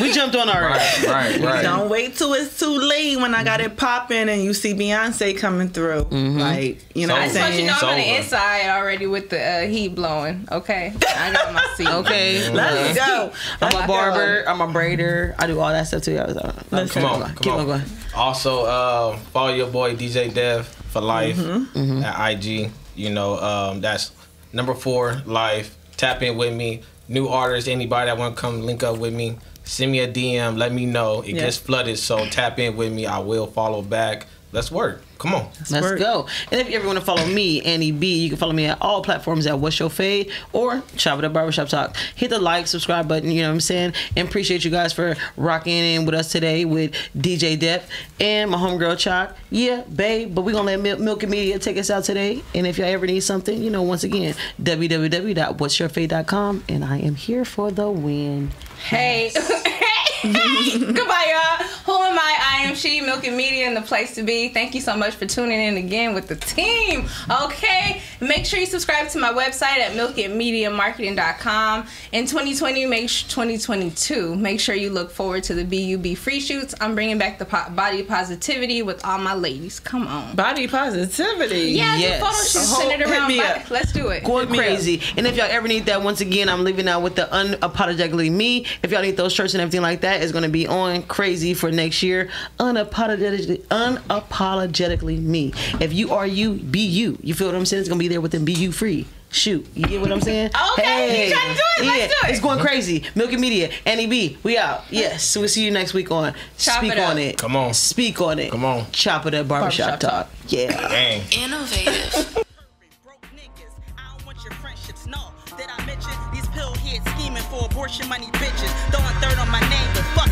We jumped on already. Right. Don't wait till it's too late when I got it popping and you see Beyonce coming through. Like, you know what I'm I just want you saying? to know I'm on the inside already with the heat blowing. Okay, I got my seat. Okay, Let's go. I'm a barber. I'm a braider. I do all that stuff too. Come on. Going. Also, follow your boy DJ Dev for life at IG. You know, that's #4 life. Tap in with me. New artists, anybody that want to come link up with me, send me a DM. Let me know. It gets flooded, so tap in with me. I will follow back. Let's work. Come on. Let's go. And if you ever want to follow me, Annie B, you can follow me at all platforms at What's Your Fade or Chop It Up Barbershop Talk. Hit the like, subscribe button, you know what I'm saying? And appreciate you guys for rocking in with us today with DJ Dep and my homegirl Choc. Yeah, babe, but we're going to let Milk and Media take us out today. And if y'all ever need something, you know, once again, www.whatsyourfade.com. And I am here for the win. Hey. Goodbye, y'all. Who am I? I am she, Milk and Media, and the place to be. Thank you so much for tuning in again with the team. Okay, make sure you subscribe to my website at milkandmediamarketing.com. In 2022, make sure you look forward to the BUB free shoots. I'm bringing back the body positivity with all my ladies. Come on, body positivity. Yeah, yes. The photo shoot centered around body. Let's do it. Going crazy. And if y'all ever need that, once again, I'm leaving out with the Unapologetically Me. If y'all need those shirts and everything like that, it's going to be on crazy for next year. Unapologetically me. If you are you, be you. You feel what I'm saying? It's going to be there with them. Be you free. Shoot. You get what I'm saying? Okay. You trying to do it? Let's do it. It's going crazy. Milk and Media. Annie B. We out. Yes. So we'll see you next week on Speak on It. Come on. Speak on it. Come on. Chop It Up Barbershop Talk. Yeah. Dang. Innovative. That I mentioned, these pill heads scheming for abortion money bitches, throwing third on my name, but fuck